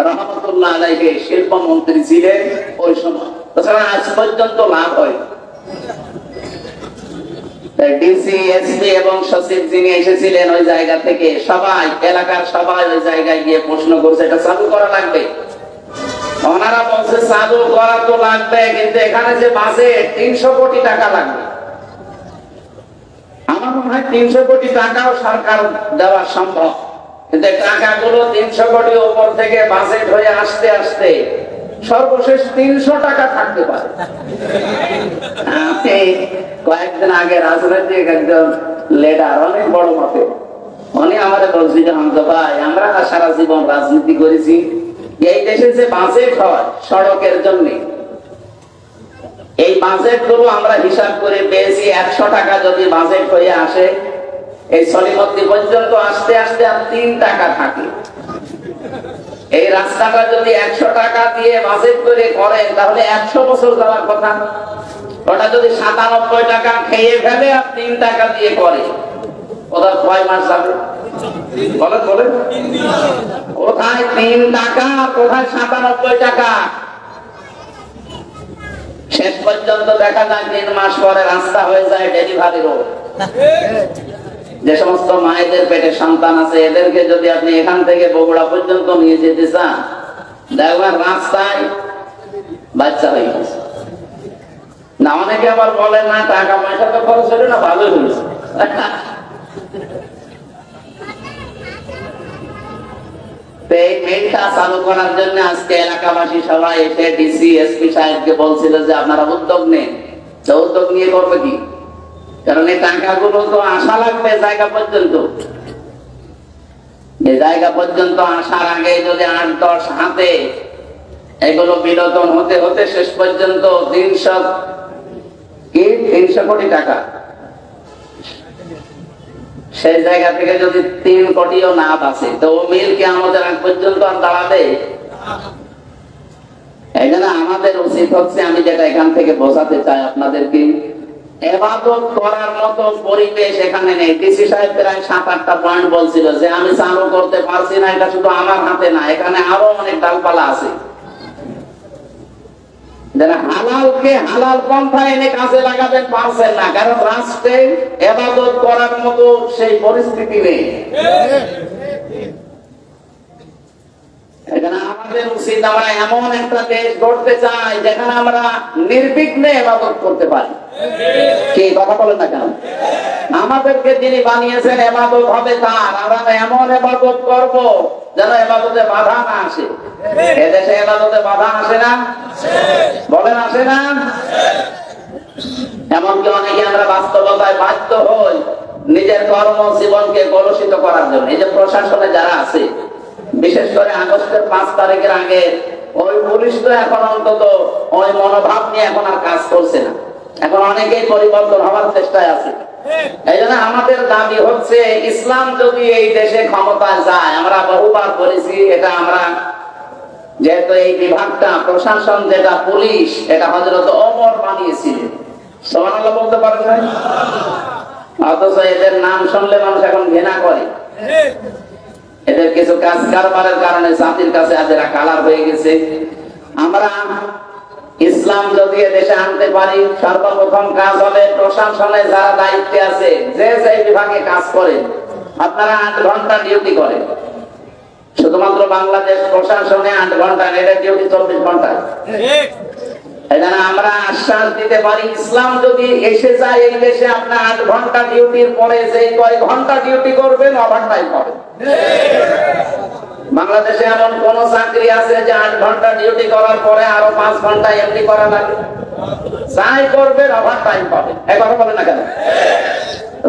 S1: রহমতুল্লাহ আলাইহি শিল্পমন্ত্রী ছিলেন ওই সময়। তাছাড়া আজ পর্যন্ত লাভ হয়। ডিসি, এসপি এবং সচিব যিনি এসেছিলেন ওই জায়গা থেকে সবাই, এলাকার সবাই ওই জায়গায় গিয়ে প্রশ্ন করছে এটা চালু করা লাগবে। ওনারা বলছে চালু করা তো লাগবে, কিন্তু এখানে যে বাজেট 300 কোটি টাকা লাগবে। আমার মনে হয় 300 কোটি টাকাও সরকার দেওয়া সম্ভব, কিন্তু টাকাগুলো 300 কোটি উপর থেকে বাজেট হয়ে আসতে আসতে সর্বশেষ 300 টাকা থাকতে পারে। কয়েকদিন আগে রাজনৈতিক একজন লিডার, অনেক বড় মতে, উনি আমাদের বলছিল হামজা ভাই, আমরা সারা জীবন রাজনীতি করেছি, এই দেশে যে বাজেট হয় সড়কের জন্য, এই বাজেট গুলো আমরা হিসাব করে পেয়েছি 100 টাকা যদি বাজেট হয়ে আসে, এই সলিমদ্দি পর্যন্ত আসতে আসতে আর 3 টাকা থাকে। এই রাস্তাটা যদি 100 টাকা দিয়ে বাজেট করে করেন তাহলে 100 বছর যাওয়ার কথা। ওটা যদি 97 টাকা খেয়ে ফেলে আর 3 টাকা দিয়ে করে, ওটা কয় মাস যাবে? বলেন বলেন, কোথায় 3 টাকা, কোথায় 97 টাকা? শেষ পর্যন্ত দেখা যায় 3 মাস পরে রাস্তা হয়ে যায় ডেলিভারি রোড। যে সমস্ত মায়েদের পেটে সন্তান আছে এদেরকে যদি আপনি এখান থেকে বগুড়া পর্যন্ত নিয়ে যেতে চান, দেখবেন রাস্তায় বাচ্চা হয়ে গেছে। না, অনেকে আবার বলে না টাকা পয়সা তো খরচ হলো না, ভালো হয়েছে। এই মেলটা চালু করার জন্য আজকে এলাকাবাসী সবাই এসে ডিসি, এসপি সাহেবকে বলছিল যে আপনারা উদ্যোগ নেন। উদ্যোগ নিয়ে করবে কি? কারণ এই টাকাগুলো তো আসা লাগবে জায়গা পর্যন্ত। এই জায়গা পর্যন্ত আসার আগে যদি 8-10 হাতে এগুলো বিনোদন হতে হতে শেষ পর্যন্ত 300 কোটি টাকা, সেই জায়গা থেকে যদি 3 কোটিও না বাঁচে তো মিল কি আমাদের আগ পর্যন্ত আর দাঁড়াবে? এই জন্য আমাদের উচিত হচ্ছে, আমি যেটা এখান থেকে বোঝাতে চাই আপনাদেরকে, ইবাদত করার মতো পরিবেশ এখানে নেই। ডিসি সাহেব প্রায় 7-8টা পয়েন্ট বলছিল যে আমি চালু করতে পারছি না, এটা শুধু আমার হাতে না, এখানে আরো অনেক ডালপালা আছে যারা হালালকে হালাল পন্থায় এনে কাজে লাগাবেন পারছেন না, কারণ রাষ্ট্রে ইবাদত করার মতো সেই পরিস্থিতি নেই। এখানে আমাদের উচিত আমরা এমন একটা দেশ গড়তে চাই যেখানে আমরা নির্বিঘ্নে ইবাদত করতে পারি। কি কথা বলেন না কেন? আমাদেরকে যিনি বানিয়েছেন ইবাদত হবে তার, আমরা এমন ইবাদত করব যেন ইবাদতে বাধা না আসে। এদেশে ইবাদতে বাধা আসে না? বলেন আসে না? এমনকি অনেকে আমরা বাস্তবতায় বাধ্য হই নিজের কর্ম জীবনকে কলুষিত করার জন্য। এই যে প্রশাসনে যারা আছে, বিশেষ করে আগস্টের 5 তারিখের আগে ওই পুলিশ তো এখন অন্তত ওই মনোভাব নিয়ে এখন আর কাজ করছে না। এখন অনেকেই পরিবর্তন হওয়ার চেষ্টায় আছে। এই জন্য আমাদের দাবি হচ্ছে ইসলাম যদি এই দেশে ক্ষমতায় যায়, আমরা বহুবার বলেছি এটা আমরা, যেহেতু এই বিভাগটা প্রশাসন যেটা পুলিশ, এটা হযরত ওমর বানিয়েছিলেন। সুবহানাল্লাহ বলতে পারেন না? অথচ এদের নাম শুনলে মানুষ এখন ঘৃণা করে। এদের কিছু কাজ কারবারের কারণে জাতির কাছে এরা কালার হয়ে গেছে। আমরা ইসলাম যদি দেশে আনতে পারি, সর্বপ্রথম কাজ হবে প্রশাসনে যারা দায়িত্বে আছে, যে যে বিভাগে কাজ করে, আপনারা 8 ঘন্টা ডিউটি করেন। শুধুমাত্র বাংলাদেশ প্রশাসনে 8 ঘন্টা, এটা ডিউটি 24 ঘন্টা। এখানে আমরা আশ্বাস দিতে পারি ইসলাম যদি এসে যায় এই দেশে, আপনার 8 ঘন্টা ডিউটির পরে যে কয়েক ঘন্টা ডিউটি করবেন ওভারটাইম পাবেন। বাংলাদেশে এমন কোন চাকরি আছে যে 8 ঘন্টা ডিউটি করার পরে আরো 5 ঘন্টা এমনি করা লাগে? যাই করবেন ওভারটাইম পাবেন। এই কথা বলেন না কেন?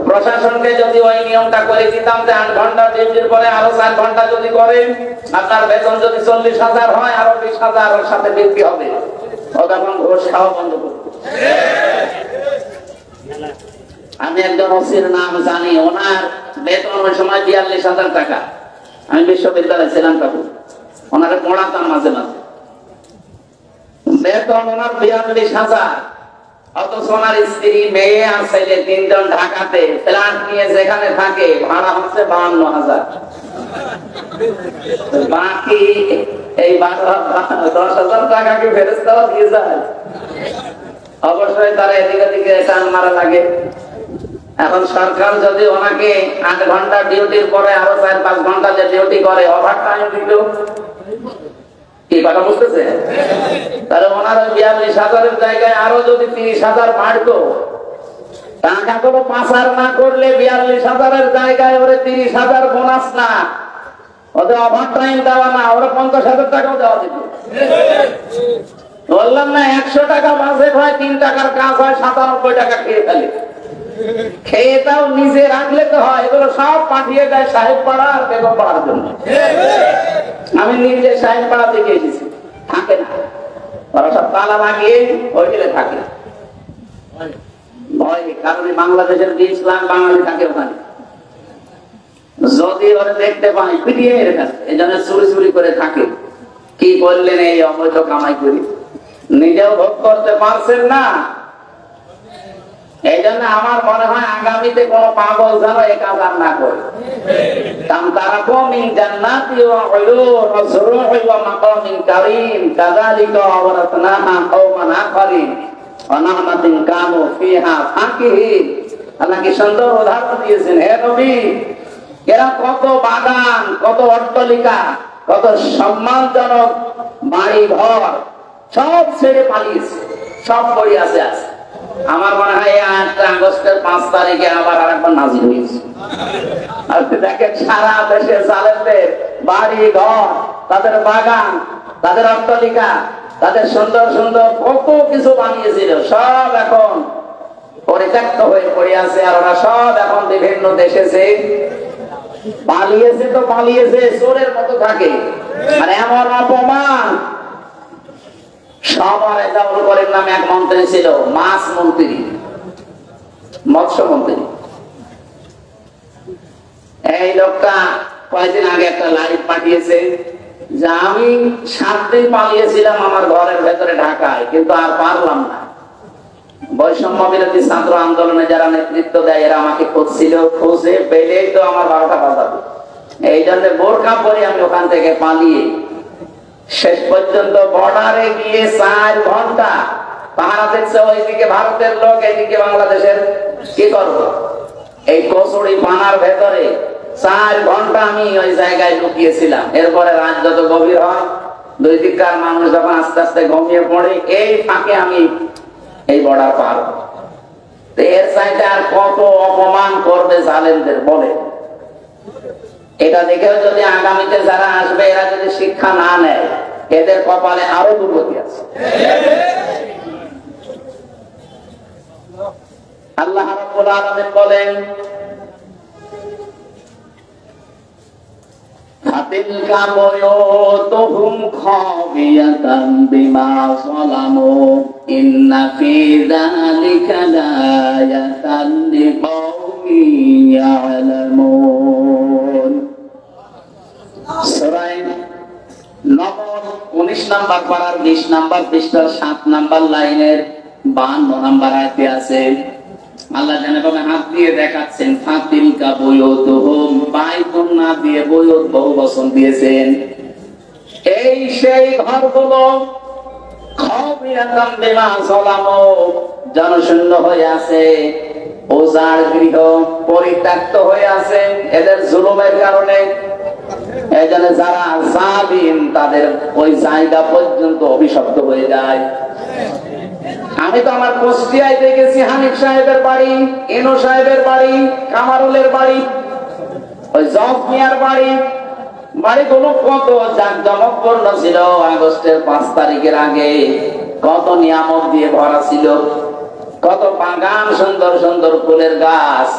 S1: প্রশাসনকে যদি ওই নিয়মটা করে দিতাম যে 8 ঘন্টা ডিউটির পরে আরো 4 ঘন্টা যদি করেন, আপনার বেতন যদি 40,000 হয়, আরো 20,000 ওর সাথে বৃদ্ধি হবে। ও তখন ঘুষ খাওয়া বন্ধ করবে। আমি একজন ওসির নাম জানি, ওনার বেতন ওই সময় 42,000 টাকা। আমি বিশ্ববিদ্যালয়ে ছিলাম তখন, ওনারে পড়াতাম মাঝে মাঝে। বেতন ওনার 42,000, অথচ ওনার স্ত্রী, মেয়ে আর ছেলে 3 জন ঢাকাতে ফ্ল্যাট নিয়ে যেখানে থাকে ভাড়া হচ্ছে 52,000। বাকি এই 10,000 টাকা কি ফেরেশতাও দিয়ে যায়? অবশ্যই তারা এদিকে দিকে টান মারা লাগে। এখন সরকার যদি ওনাকে 8 ঘন্টা ডিউটির পরে আরো 4-5 ঘন্টা যে ডিউটি করে ওভার টাইম দিত, কি কথা বুঝতেছে? তাহলে ওনার 42,000-এর জায়গায় আরো যদি 30,000 বাড়তো, টাকা কোনো পাচার না করলে 42,000-এর জায়গায় ওরে 30,000 বোনাস না, ওদের ওভার টাইম দেওয়া না, ওরা 50,000 টাকাও দেওয়া দিত। বললাম না 100 টাকা বাজেট হয়, 3 টাকার কাজ হয়, 97 টাকা খেয়ে ফেলে। খেয়ে তাও নিজে রাখলে তো হয়, এগুলো সব পাঠিয়ে দেয় সাহেব পাড়া আর বেগম পাড়ার জন্য। আমি নিজে সাহেব পাড়া থেকে এসেছি, থাকে না, ওরা সব তালা লাগিয়ে ওইখানে থাকে। ভয়, কারণ বাংলাদেশের 20 লাখ বাঙালি থাকে ওখানে। যদি ওরা দেখতে পাই পিটিয়ে মেরে ফেলে, এই জন্য চুরি চুরি করে থাকে। কি বললেন, এই অবৈধ কামাই করি, নিজেও ভোগ করতে পারছেন না। এই জন্য আমার মনে হয় আগামীতে কোন পাগল যেন এই কাজ আর না করে। কি সুন্দর উদাহরণ দিয়েছেন হে নবী। এরা কত বাগান, কত অট্টালিকা, কত সম্মানজনক বাড়ি ঘর সব ছেড়ে পালিয়েছে, সব পড়ে আছে। আমার মনে হয় 8 আগস্টের 5 তারিখে আবার আরেকবার নাজিল হয়েছে। আর দেখেন সারা দেশে জালেমদের বাড়ি ঘর, তাদের বাগান, তাদের অট্টালিকা, তাদের সুন্দর সুন্দর কত কিছু বানিয়েছিল, সব এখন পরিত্যক্ত হয়ে পড়ে আছে। আর ওরা সব এখন বিভিন্ন দেশে পালিয়েছে, তো পালিয়েছে, চোরের মতো থাকে। আর এমন অপমান, সবার এজাউল করিম নামে এক মন্ত্রী ছিল, মাছ মন্ত্রী, মৎস্য মন্ত্রী। এই লোকটা কয়েকদিন আগে একটা লাইভ পাঠিয়েছে যে আমি 7 দিন পালিয়েছিলাম আমার ঘরের ভেতরে ঢাকায়, কিন্তু আর পারলাম না। বৈষম্য বিরোধী ছাত্র আন্দোলনে যারা নেতৃত্ব দেয় এরা আমাকে খুঁজছিল, খুঁজে পেলেই তো আমার 12টা বাজাবে। এই জন্য বোরকা পরে আমি ওখান থেকে পালিয়ে শেষ পর্যন্ত বর্ডারে গিয়ে 4 ঘন্টা পাহারা দেখছে। ওইদিকে ভারতের লোক, এইদিকে বাংলাদেশের। কি করবো? এই কচুরি পানার ভেতরে 4 ঘন্টা আমি ওই জায়গায় লুকিয়েছিলাম। এরপরে রাত যত গভীর হয়, দুই দিককার মানুষ যখন আস্তে আস্তে ঘুমিয়ে পড়ে, এই ফাঁকে আমি এই বর্ডার পার। এর চাইতে আর কত অপমান করবে জালেমদের বলে। এটা দেখেও যদি আগামীতে যারা আসবে এরা যদি শিক্ষা না নেয়, এদের কপালে আরো দুর্গতি আছে। আল্লাহ রাব্বুল আলামিন বলেন, ফাতিলকা বুয়ুতুহুম খাবিয়াতান বিমা যালামু ইন্না ফি যালিকা লায়াতান লিকাওমিন ইয়ালামুন। সূরা নমল 19 নাম্বার পারার 20 নাম্বার পৃষ্ঠার 7 নাম্বার লাইনের 52 নাম্বার আয়াতে আছে। আল্লাহ যেভাবে হাত দিয়ে দেখাচ্ছেন, ফাতিলকা বুয়ুতুহুম, বাইতুন না দিয়ে বুয়ুত বহু বচন দিয়েছেন। এই সেই ঘরগুলো খাবিয়াতান বিমা যালামু, জনশূন্য হয়ে আছে, উজাড় গৃহ, পরিত্যক্ত হয়ে আছে এদের জুলুমের কারণে। এজন্য যারা জালিম তাদের ওই জায়গা পর্যন্ত অভিশপ্ত হয়ে যায়। আমি তো আমার কুষ্টিয়ায় দেখেছি হানিফ সাহেবের বাড়ি, ইনো সাহেবের বাড়ি, কামারুলের বাড়ি, ওই জফ মিয়ার বাড়ি, বাড়িগুলো কত জাঁকজমকপূর্ণ ছিল। আগস্টের 5 তারিখের আগে কত নিয়ামত দিয়ে ভরা ছিল, কত বাগান, সুন্দর সুন্দর ফুলের গাছ।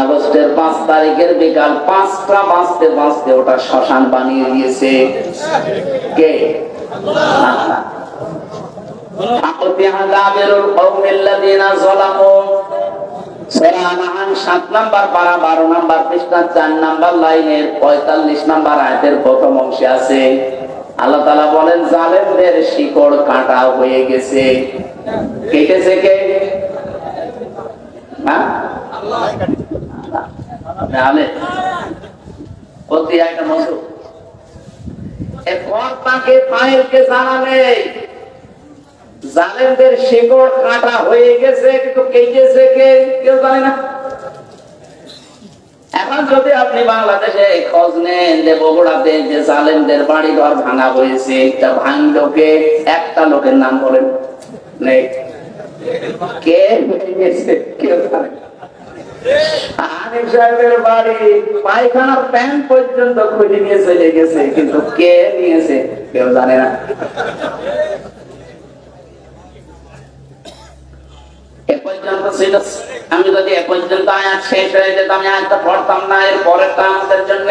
S1: আগস্টের 5 তারিখের বিকাল 5টা বাজতে বাজতে ওটা শ্মশান বানিয়ে দিয়েছে কে? আল্লাহ। সূরা আনআম 7 নাম্বার পারা 12 নাম্বার পৃষ্ঠা 4 নাম্বার লাইনের 45 নাম্বার আয়াতের প্রথম অংশে আছে। আল্লাহ তাআলা বলেন, জালেমদের শিকড় কাটা হয়ে গেছে। কেটেছে কে? হ্যাঁ, আল্লাহ। তাহলে প্রতি একটা মজু এই কর্তাকে ফাইলকে জানা নেই। জালেমদের শিকড় কাটা হয়ে গেছে, কিন্তু কেটেছে কে কেউ জানে না। এখন যদি আপনি বাংলাদেশে খোঁজ নেন যে বগুড়াতে যে জালেমদের বাড়ি ঘর ভাঙা হয়েছে, তা ভাঙলো কে? একটা লোকের নাম বলেন নেই। কে ভেঙেছে কেউ জানে না। হানিফ সাহেবের বাড়ি পায়খানার প্যান্ট পর্যন্ত খুলে নিয়ে চলে গেছে, কিন্তু কে নিয়েছে কেউ জানে না। এ পর্যন্ত ছিল। আমি যদি এ পর্যন্ত আয়াত শেষ হয়ে যেত, আমি আয়াতটা পড়তাম না। এর পরেরটা আমাদের জন্য,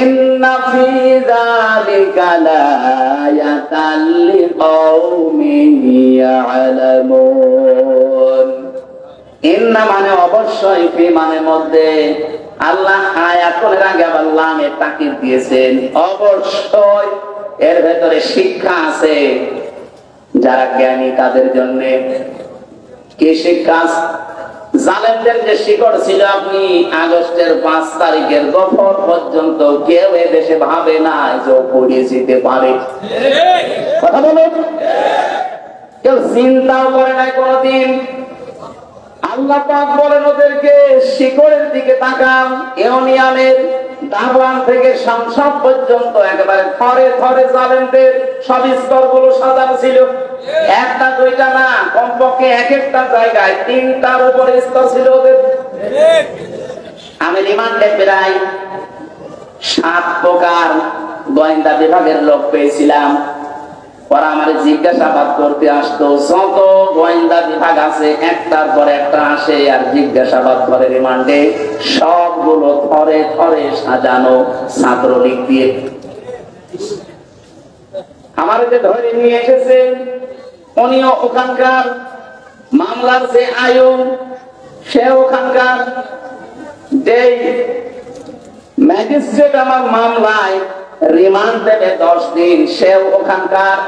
S1: ইন্না ফি যালিকা লায়াতাল লিকাওমিন ইয়ালামুন। ইন্না মানে অবশ্যই, ফি মানে মধ্যে। আল্লাহ আয়াতের আগে আবার লামে তাকিদ দিয়েছেন, অবশ্যই এর ভেতরে শিক্ষা আছে যারা জ্ঞানী তাদের জন্য। কি শিক্ষা? জালেমদের যে শিকড় ছিল, আপনি আগস্টের 5 তারিখের গফর পর্যন্ত কেউ এ দেশে ভাবে না যে পড়িয়ে যেতে পারে। কথা বলুন, কেউ চিন্তাও করে নাই কোনদিন। আল্লাহ পাক বলেন ওদেরকে শিকড়ের দিকে তাকান। ইউনিয়নের দারওয়ান থেকে সংসদ পর্যন্ত একেবারে থরে থরে জালেমদের সব স্তরগুলো সাজানো ছিল। একটা দুইটা না, কমপক্ষে এক একটা জায়গায় 3টার উপরে স্তর ছিল ওদের। আমি রিমান্ডে প্রায় 7 প্রকার গোয়েন্দা বিভাগের লোক পেয়েছিলাম। ওরা আমার জিজ্ঞাসাবাদ করতে আসতো। যত গোয়েন্দা বিভাগ আছে একটার পর একটা আসে আর জিজ্ঞাসাবাদ করে রিমান্ডে। সবগুলো থরে থরে সাজানো ছাত্রলীগ দিয়ে। আমার যে ধরে নিয়ে এসেছে উনিও ওখানকার, মামলার যে আয়ুন সে ওখানকার, যে ম্যাজিস্ট্রেট আমার মামলায় রিমান্ড দেবে 10 দিন সেও ওখানকার,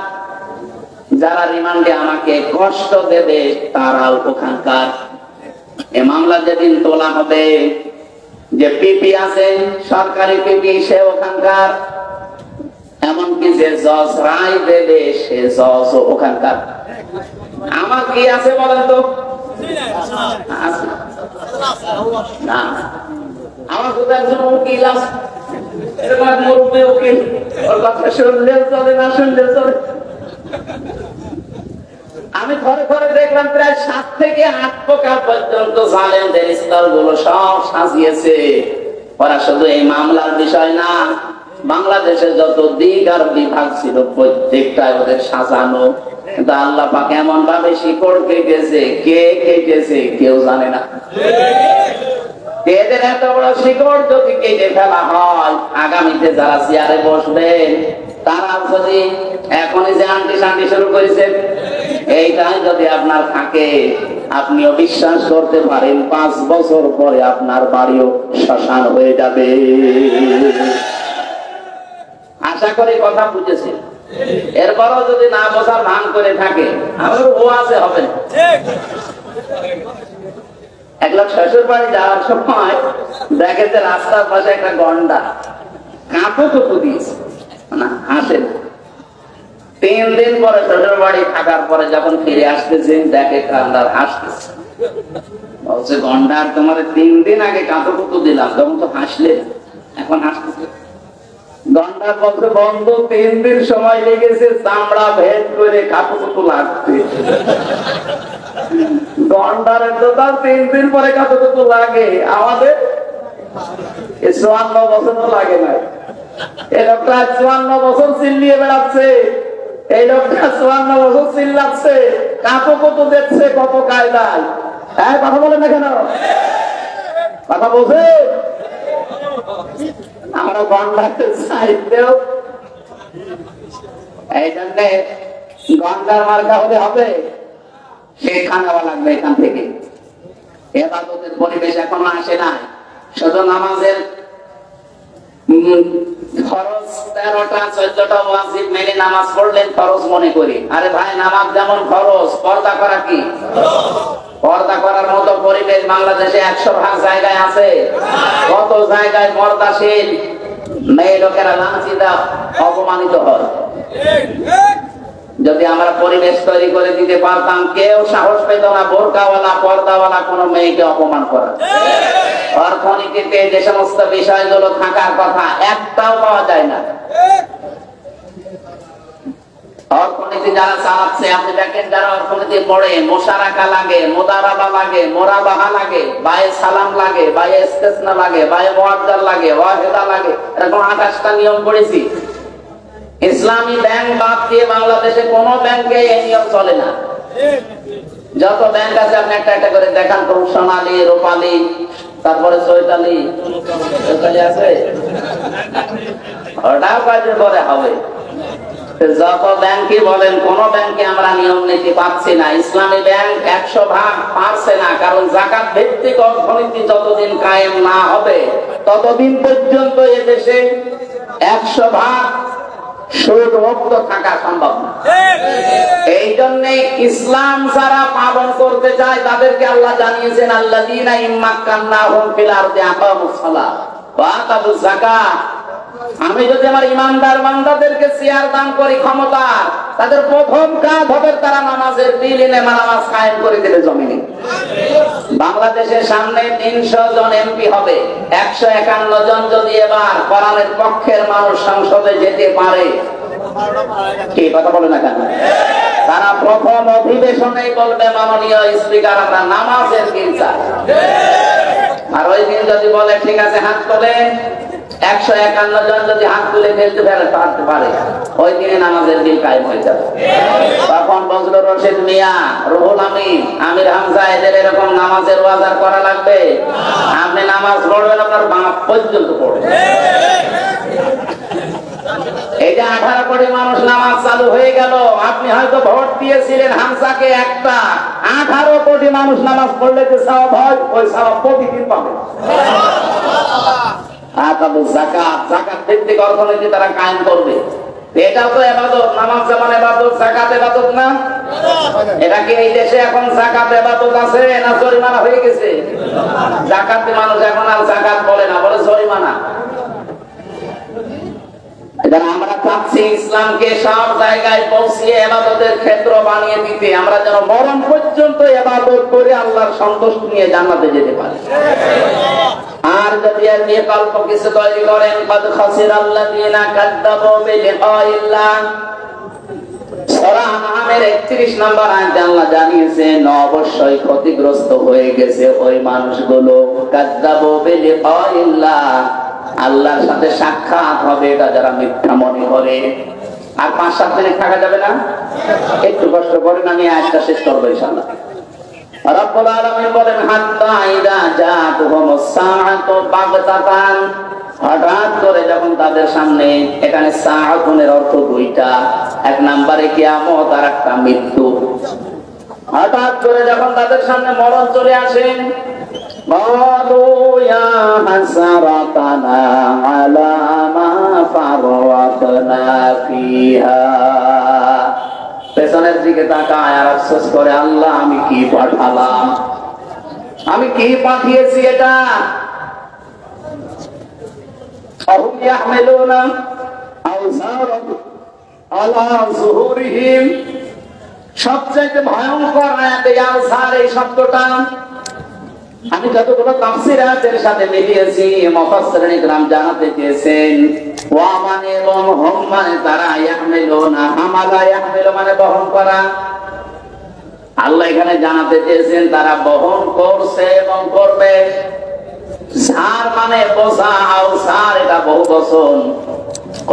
S1: যারা রিমান্ডে আমাকে কষ্ট দেবে তারাও ওখানকার। এ মামলা যেদিন তোলা হবে, যে পিপি আছে সরকারি পিপি সে ওখানকার, এমনকি যে জজ রায় দেবে সে জজ ওখানকার। আমার কি আছে বলেন তো? না, আমার শুধু একজন উকিল আছে, এরকম এক মুরব্বী উকিল, ওর কথা শুনলেও চলে, না শুনলেও চলে। আমি ঘরে ঘরে দেখলাম প্রায় 7 থেকে 8 প্রকার পর্যন্ত জালেমদের স্তর গুলো সব সাজিয়েছে। ওরা শুধু এই মামলার বিষয় না, বাংলাদেশে যত দিক আর বিভাগ ছিল প্রত্যেকটাই ওদের সাজানো। কিন্তু আল্লাহ পাক এমন ভাবে শিকড় কেটেছে, কে কেটেছে কেউ জানে না। এদের এত বড় শিকড় যদি কেটে ফেলা হয়, আগামীতে যারা চেয়ারে বসবেন তারা যদি এখনই যে আন্টি শান্তি শুরু করেছেন, এইটাই যদি আপনার থাকে, আপনিও বিশ্বাস করতে পারেন 5 বছর পরে আপনার বাড়িও শ্মশান হয়ে যাবে। আশা করি কথা বুঝেছেন। এরপরও যদি না বোঝার ভান করে থাকে, আমার ওয়াজে হবে না। এক লোক শ্বশুর বাড়ি যাওয়ার সময় দেখে যে রাস্তার পাশে একটা গন্ডা কাঁপো কুপু দিয়েছে, না হাসে না। 3 দিন পরে শ্বশুর বাড়ি থাকার পরে যখন ফিরে আসতেছে, দেখে গন্ডার হাসতেছে। বলছে, গন্ডার তোমার 3 দিন আগে কাঁপো কুপু দিলাম, তখন তো হাসলে, এখন হাসতেছে। গন্ডার বলছে, বন্ধু 3 দিন সময় লেগেছে চামড়া ভেদ করে কাঁপো কুপু লাগতে। গন্ডারের তো তার 3 দিন পরে কতটুকু লাগে, আমাদের 54 বছর তো লাগে না। এই লোকটা 54 বছর চিল্লিয়ে বেড়াচ্ছে, এই লোকটা 54 বছর চিল্লাচ্ছে, কাঁপো কত দেখছে কত কায়দায়। হ্যাঁ, কথা বলেন না কেন? কথা বলছে। আমরা গন্ডারকে চাইতেও এই জন্য গন্ডার মার্কা হলে হবে, সেখানে নেওয়া লাগবে। এখান থেকে ইবাদতের পরিবেশ এখনো আসে না। শুধু নামাজের ফরজ 13টা 14টা ওয়াজিব মেনে নামাজ পড়লেন ফরজ মনে করি। আরে ভাই, নামাজ যেমন ফরজ, পর্দা করা কি? পর্দা করার মতো পরিবেশ বাংলাদেশে 100% জায়গায় আছে। কত জায়গায় পর্দাশীল মেয়ে লোকেরা লাঞ্ছিত, অপমানিত হয়। যদি আমরা পরিবেশ তৈরি করে দিতে পারতাম, কেউ সাহস পেত না বোরকাওয়ালা পর্দাওয়ালা কোন মেয়েকে অপমান করা। অর্থনীতিতে যে সমস্ত বিষয়গুলো থাকার কথা, একটাও পাওয়া যায় না। অর্থনীতি যারা চালাচ্ছে, আপনি দেখেন যারা অর্থনীতি পড়ে, মোশারাকা লাগে, মুদারাবা লাগে, মোরাবাহা লাগে, বায়ে সালাম লাগে, বায়ে ইস্তেসনা লাগে, বায়ে মুআজ্জাল লাগে, ওয়াহিদা লাগে, এরকম 28টা নিয়ম পড়েছি। ইসলামী ব্যাংক বাদ দিয়ে বাংলাদেশে কোন ব্যাংকে এই নিয়ম চলে না। যত ব্যাংক আছে আপনি একটা একটা করে দেখান তো, সোনালী, রূপালী, তারপরে চৈতালি আছে, ওটাও কাজে পরে হবে। যত ব্যাংকই বলেন, কোন ব্যাংকে আমরা নিয়ম নীতি পাচ্ছি না। ইসলামী ব্যাংক 100% পারছে না, কারণ যাকাত ভিত্তিক অর্থনীতি যতদিন কায়েম না হবে, ততদিন পর্যন্ত এদেশে 100% সুদ মুক্ত থাকা সম্ভব না। এই জন্য ইসলাম যারা পালন করতে চায়, তাদেরকে আল্লাহ জানিয়েছেন, আল্লাযীনা ইম্মাক্কান্নাহুম ফিল আরদি আকামুস সালাহ ওয়া আতাবুজ যাকাত। আমি যদি আমার ইমানদার বান্দাদেরকে চেয়ার দান করি, ক্ষমতা, তাদের প্রথম কাজ হবে তারা নামাজের বিল এনে নামাজ কায়েম করে দিবে জমিনে। বাংলাদেশের সামনে 300 জন এমপি হবে, 151 জন যদি এবার কোরআনের পক্ষের মানুষ সংসদে যেতে পারে, কি কথা বলে না কেন? তারা প্রথম অধিবেশনেই বলবে, মাননীয় স্পিকার, আমরা নামাজের বিল চাই। আর ওই দিন যদি বলে, ঠিক আছে হাত তোলেন, 151 জন যদি হাত তুলে ফেলতে পারে, ওই দিনে নামাজের বিল কায়েম হয়ে যাবে। তখন বজলুর রশিদ মিয়া, রুহুল আমিন, আমির হামজা, এদের এরকম নামাজের ওয়াজ করা লাগবে? আপনি নামাজ পড়বেন, আপনার বাপ পর্যন্ত পড়বেন। এই যে 18 কোটি মানুষ নামাজ চালু হয়ে গেল, আপনি হয়তো ভোট দিয়েছিলেন হামজাকে একটা, 18 কোটি মানুষ নামাজ পড়লে যে সওয়াব হয়, ওই সওয়াব প্রতিদিন পাবে। যাকাত ভিত্তিক অর্থনীতি তারা কায়েম করবে। এটাও তো ইবাদত। নামাজ যেমন ইবাদত, যাকাত ইবাদত না? এটা কি এই দেশে এখন যাকাত ইবাদত আছে না জরিমানা হয়ে গেছে? যাকাতি মানুষ এখন আর যাকাত বলে না, বলে জরিমানা। আমরা চাচ্ছি ইসলামকে সব জায়গায় পৌঁছিয়ে ইবাদতের ক্ষেত্র বানিয়ে দিতে, আমরা যেন মরণ পর্যন্ত ইবাদত করে আল্লাহর সন্তুষ্টি নিয়ে জান্নাতে যেতে পারি। আর যদি এর বিকল্প কিছু তৈরি করেন, কদ খাসিরাল্লাযীনা কাযযাবু বিলিকাইল্লাহ, সূরা আনআমের 31 নম্বর আয়াতে আল্লাহ জানিয়েছেন অবশ্যই ক্ষতিগ্রস্ত হয়ে গেছে ওই মানুষগুলো। কাযযাবু বিলিকাইল্লাহ, আল্লাহর সাথে সাক্ষাৎ হবে এটা যারা মিথ্যা মনে করে। আর 5-7 মিনিট থাকা যাবে না? একটু কষ্ট করেন, আমি আয়াতটা শেষ করব ইনশাআল্লাহ। রব্বুল আলামিন বলেন, হাত্তা ইযা জাআতুহুমুস সাআতু বাগতাতান, হঠাৎ করে যখন তাদের সামনে, এখানে সাআতুনের অর্থ দুইটা, এক নম্বরে কিয়ামত আর একটা মৃত্যু। হঠাৎ করে যখন তাদের সামনে মরণ চলে আসে, ক্বালু ইয়া হাসরাতানা আলা মা ফাররাতনা ফিহা, পেছনের দিকে তাকায় আর আফসোস করে, আল্লাহ আমি কি পাঠালাম, আমি কি পাঠিয়েছি এটা। আহুম ইয়াহমিলুনা আওযারাহুম আলা যুহুরিহিম, সবচেয়ে ভয়ঙ্কর আয়াতে আওযার এই শব্দটা আমি যতগুলো তাফসীর আয়াতের সাথে মিলিয়েছি, মুফাসসিরিন ইকরাম জানাতে চেয়েছেন ওয়া মানে হুম মানে তারা, ইয়াহমিলুনা হামালা ইয়াহমিলু মানে বহন করা। আল্লাহ এখানে জানাতে চেয়েছেন তারা বহন করছে এবং করবে। সার মানে বোঝা, আওসার এটা বহুবচন।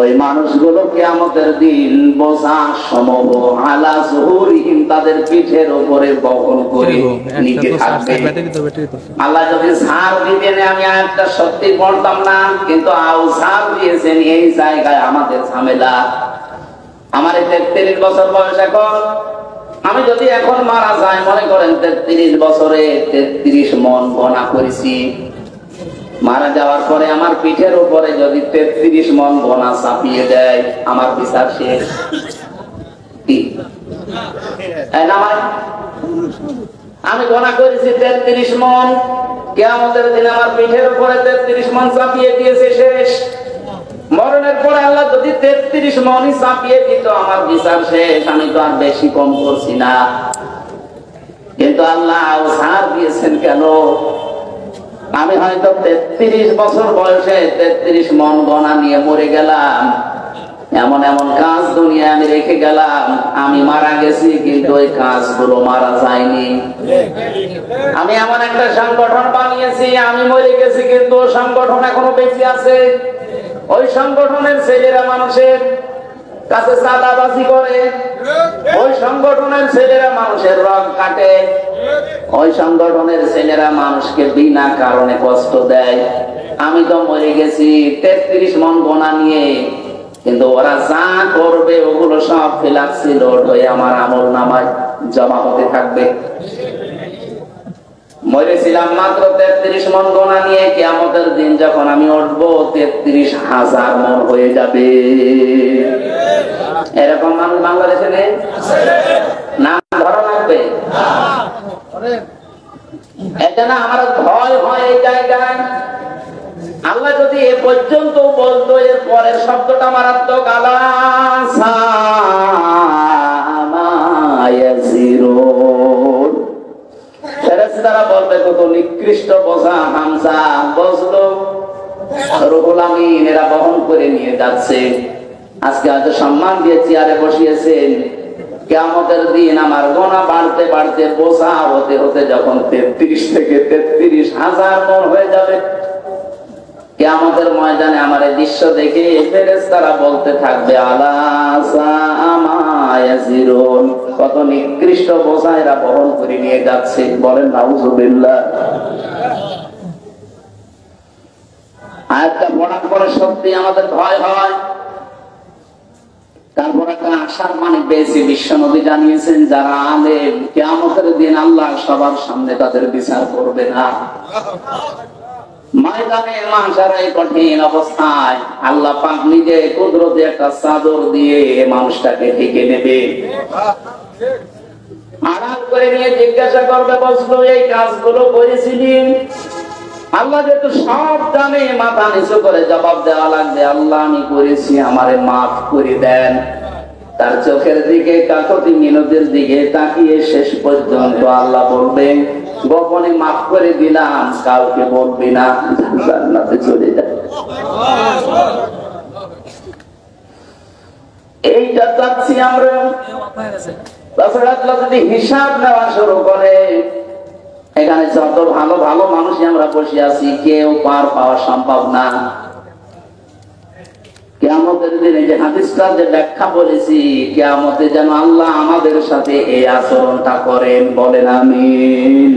S1: ওই মানুষগুলো কিয়ামতের দিন বোঝা সমব আলা যুহুরিহিম, তাদের পিঠের উপরে বহন করে নিতে থাকবে। আল্লাহ যদি সার দিতেন আমি আয়াতটা সত্যি পড়তাম না, কিন্তু আওসার দিয়েছেন, এই জায়গায় আমাদের ঝামেলা। আমার 33 বছর বয়স এখন, আমি যদি এখন মারা যাই, মনে করেন 33 বছরে 33 মন গণা করেছি, মারা যাওয়ার পরে আমার পিঠের উপরে যদি 33 মন গণা চাপিয়ে দেয়, আমার বিচার শেষ। আমি গণা করেছি 33 মন, কিয়ামতের দিন আমার পিঠের উপরে 33 মন চাপিয়ে দিয়েছে, শেষ। মরণের পরে আল্লাহ যদি 33 মনই চাপিয়ে দিত, আমার বিচার শেষ, আমি তো আর বেশি কম করছি না। কিন্তু আল্লাহ আওসার দিয়েছেন কেন? আমি হয়তো 33 বছর বয়সে 33 মন গণা নিয়ে মরে গেলাম, এমন এমন কাজ দুনিয়া আমি রেখে গেলাম, আমি মারা গেছি কিন্তু ওই কাজগুলো মারা যায়নি। আমি এমন একটা সংগঠন বানিয়েছি, আমি মরে গেছি কিন্তু সংগঠন এখনো বেঁচে আছে। ওই সংগঠনের ছেলেরা মানুষের কাছে চাঁদাবাজি করে, ওই সংগঠনের ছেলেরা মানুষের রগ কাটে, ওই সংগঠনের ছেলেরা মানুষকে বিনা কারণে কষ্ট দেয়। আমি তো মরে গেছি 33 মন গোনা নিয়ে, কিন্তু ওরা যা করবে ওগুলো সব ফিলাক্সি লোড হয়ে আমার আমল নামায় জমা হতে থাকবে। মরেছিলাম মাত্র 33 মন গোনা নিয়ে, কিয়ামতের দিন যখন আমি উঠবো 33,000 মন হয়ে যাবে। এরকম মানুষ বাংলাদেশে নেই, নাম ধরা লাগবে। এটা না আমার ভয় হয় এই জায়গায়। আল্লাহ যদি এ পর্যন্ত বলতো, এর পরের শব্দটা মারাত্মক, আলা সামা ইয়াসিরুন, ফেরেশতারা বলবে কত নিকৃষ্ট বোঝা হামজা বসলো, রুহুল আমিন এরা বহন করে নিয়ে যাচ্ছে। আজকে হয়তো সম্মান দিয়ে চেয়ারে বসিয়েছেন, কিয়ামতের দিন আমার গোনা বাড়তে বাড়তে বোঝা হতে হতে যখন 33 থেকে 33,000 মন হয়ে যাবে, কিয়ামতের ময়দানে আমার এই দৃশ্য দেখে ফেরেশতারা বলতে থাকবে, আলা সামা ইয়াসিরুন, কত নিকৃষ্ট বোঝা এরা বহন করে নিয়ে যাচ্ছে। বলেন নাউজুবিল্লাহ। আয়াতটা পড়ার পরে সত্যি আমাদের ভয় হয়। তারপর একটা আশার মানে পেয়েছি, বিশ্বনবী জানিয়েছেন যারা আলেম, কিয়ামতের দিন আল্লাহ সবার সামনে তাদের বিচার করবে না। ময়দানে মাহশারে কঠিন অবস্থায় আল্লাহ পাক নিজে কুদরতে একটা চাদর দিয়ে মানুষটাকে ঢেকে নেবে, আড়াল করে নিয়ে জিজ্ঞাসা করবে, বলছো এই কাজগুলো করেছিলি? আল্লাহ যেহেতু সব জানে, মাথা নিচু করে জবাব দেওয়া লাগবে, আল্লাহ আমি করেছি, আমারে মাফ করে দেন। তার চোখের দিকে, কাকতি মিনতির দিকে তাকিয়ে শেষ পর্যন্ত আল্লাহ বলবেন, গোপনে মাফ করে দিলাম, কাউকে বলবি না, জান্নাতে চলে যা। এইটা চাচ্ছি আমরা। তাছাড়া যদি হিসাব নেওয়া শুরু করে, এখানে যত ভালো ভালো মানুষই আমরা বসে আছি, কেউ পার পাওয়া সম্ভব না। কিয়ামতের দিনে যে হাদিসটা যে ব্যাখ্যা বলেছি, কিয়ামতে যেন আল্লাহ আমাদের সাথে এই আচরণটা করেন, বলেন আমিন।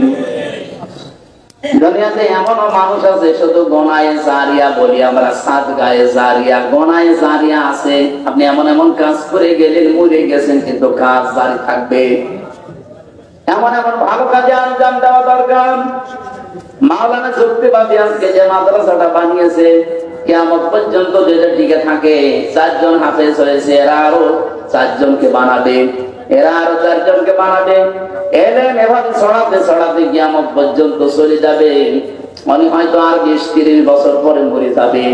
S1: দুনিয়াতে এমনও মানুষ আছে শুধু গোনায়ে জারিয়া বলি আমরা, সাদগায়ে জারিয়া, গোনায়ে জারিয়া আছে। আপনি এমন এমন কাজ করে গেলেন, মরে গেছেন, কিন্তু কাজ জারি থাকবে। এমন এমন ভালো কাজে আঞ্জাম দেওয়া দরকার। মাওলানা যুক্তিবাদী আজকে যে মাদ্রাসাটা বানিয়েছে, কিয়ামত পর্যন্ত যেটা টিকে থাকে, 4 জন হাফেজ হয়েছে, এরা আরো 4 জনকে বানাবে, এরা আরো 4 জনকে বানাবে। এলেম এভাবে ছড়াতে ছড়াতে কিয়ামত পর্যন্ত চলে যাবে। মনে হয়তো আর 20-30 বছর পরে মরে যাবে।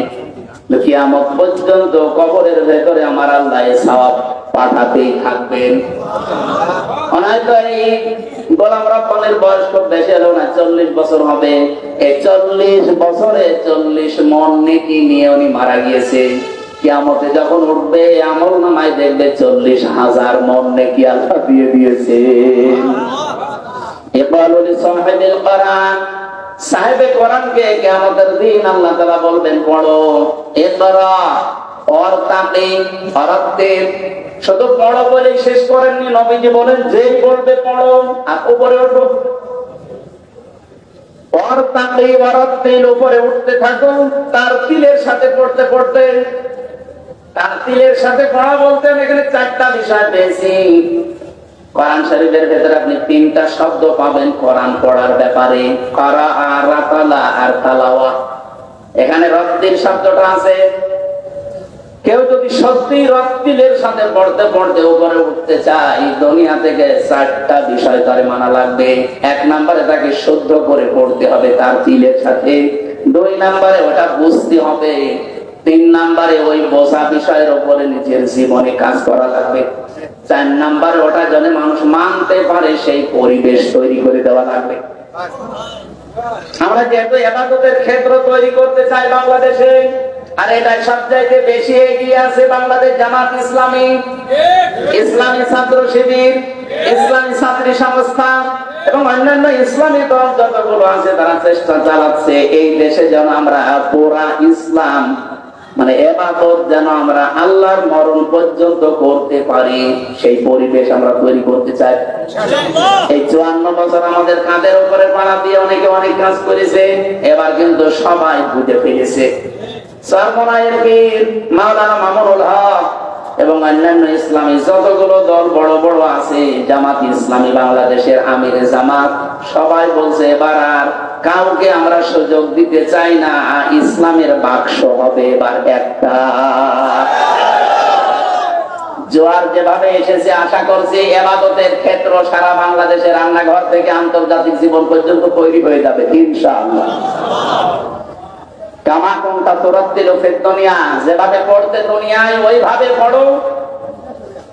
S1: কিয়ামত পর্যন্ত কবরের ভেতরে আমার আল্লাহ সওয়াব পাঠাতেই থাকবেন। হয়তো এই গোলাম রব্বানির বয়স খুব বেশি হলো না, 40 বছর হবে। এই 40 বছরে 40 মন নেকি নিয়ে উনি মারা গিয়েছে। কিয়ামতে যখন উঠবে, আমল নামায় দেখবে 40,000 মন নেকি আল্লাহ দিয়ে দিয়েছে। ইকবালুল সাহিবিল কোরআন, সাহেবে কোরআনকে কিয়ামতের দিন আল্লাহ তাআলা বলবেন, পড়ো, ইকরা और ताक़ीम অর্থের শুধু পড়ো বলে শেষ করেননি। নবীজি বলেন, যেই বলবে পড়ো আর উপরে ওঠো। और ताक़ीम অর্থের উপরে উঠতে থাকো, তার তিলের সাথে পড়তে পড়তে। তার তিলের সাথে পড়া বলতে এখানে 4টা বিষয় পেয়েছি। কোরআন শরীফের ভেতরে আপনি 3টা শব্দ পাবেন কোরআন পড়ার ব্যাপারে, করা আর রাতালা আর তালাওয়া। এখানে রত্তিল শব্দটা আছে। কেউ যদি সত্যি রত্তিলের সাথে পড়তে পড়তে উপরে উঠতে চায়, দুনিয়া থেকে 4টা বিষয় তারে মানা লাগবে। 1 নম্বরে তাকে শুদ্ধ করে পড়তে হবে তার তিলের সাথে। 2 নম্বরে ওটা বুঝতে হবে। 3 নম্বরে ওই বোঝা বিষয়ের উপরে নিজের জীবনে কাজ করা লাগবে। 4 নম্বরে ওটা যেন মানুষ মানতে পারে সেই পরিবেশ তৈরি করে দেওয়া লাগবে। আমরা যেহেতু ইবাদতের ক্ষেত্র তৈরি করতে চাই বাংলাদেশে, আর এটা সবচাইতে বেশি এগিয়ে আছে বাংলাদেশ জামাত ইসলামী, ইসলামী ছাত্র শিবির, ইসলামী ছাত্রী সংস্থা এবং অন্যান্য ইসলামী দল যতগুলো আছে, তারা চেষ্টা চালাচ্ছে এই দেশে যেন আমরা পুরা ইসলাম মানে ইবাদত যেন আমরা আল্লাহর মরণ পর্যন্ত করতে পারি, সেই পরিবেশ আমরা তৈরি করতে চাই। এই 54 বছর আমাদের কাঁধের উপরে পাড়া দিয়ে অনেকে অনেক কাজ করেছে, এবার কিন্তু সবাই বুঝে ফেলেছে। সরমনায়ের পীর মাওলানা মামুনুল হক এবং অন্যান্য ইসলামী যতগুলো দল বড় বড় আছে, জামাত ইসলামী বাংলাদেশের আমির জামাত, সবাই বলছে এবার আর কাউকে আমরা সুযোগ দিতে চাই না, ইসলামের বাক্স হবে এবার একটা। জোয়ার যেভাবে এসেছে, আশা করছি ইবাদতের ক্ষেত্র সারা বাংলাদেশের রান্নাঘর থেকে আন্তর্জাতিক জীবন পর্যন্ত তৈরি হয়ে যাবে ইনশাআল্লাহ। কামা কোনটা তোরাত্তিল ফিদ দুনিয়া, যেভাবে পড়তে দুনিয়ায় ওইভাবে পড়ো।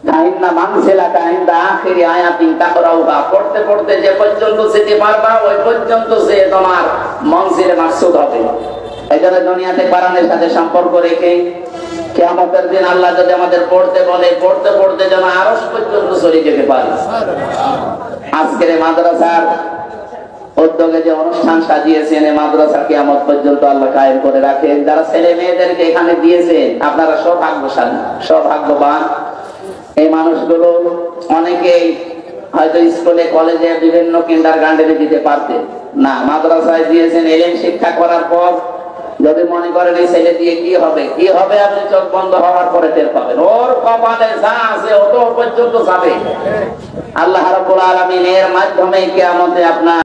S1: কাইন্না মানসিলা কাইন্দা আখিরি আয়াতিন তাকরাউহা, পড়তে পড়তে যে পর্যন্ত যেতে পারবা ওই পর্যন্ত যে তোমার মনজিলে মাকসুদ হবে। এইজন্য দুনিয়াতে কোরআনের সাথে সম্পর্ক রেখে কিয়ামতের দিন আল্লাহ যদি আমাদের পড়তে বলে, পড়তে পড়তে যেন আরশ পর্যন্ত চলে যেতে পারি। আজকের মাদ্রাসার উদ্যোগে যে অনুষ্ঠান সাজিয়েছেন, এই মাদ্রাসা কিয়ামত পর্যন্ত আল্লাহ কায়েম করে রাখেন। যারা ছেলে মেয়েদেরকে এখানে দিয়েছেন, আপনারা সৌভাগ্যশালী, সৌভাগ্যবান। এই মানুষগুলো অনেকেই হয়তো স্কুলে কলেজে বিভিন্ন কিন্ডারগার্টেনে দিতে পারতেন না, মাদ্রাসায় দিয়েছেন। এলেম শিক্ষা করার পর যদি মনে করেন এই ছেলে দিয়ে কি হবে, কি হবে, আপনি চোখ বন্ধ হওয়ার পরে টের পাবেন। ওর কপালে যা আছে ও তো পর্যন্ত যাবে। আল্লাহ রাব্বুল আলামিন এর মাধ্যমে কিয়ামতে আপনার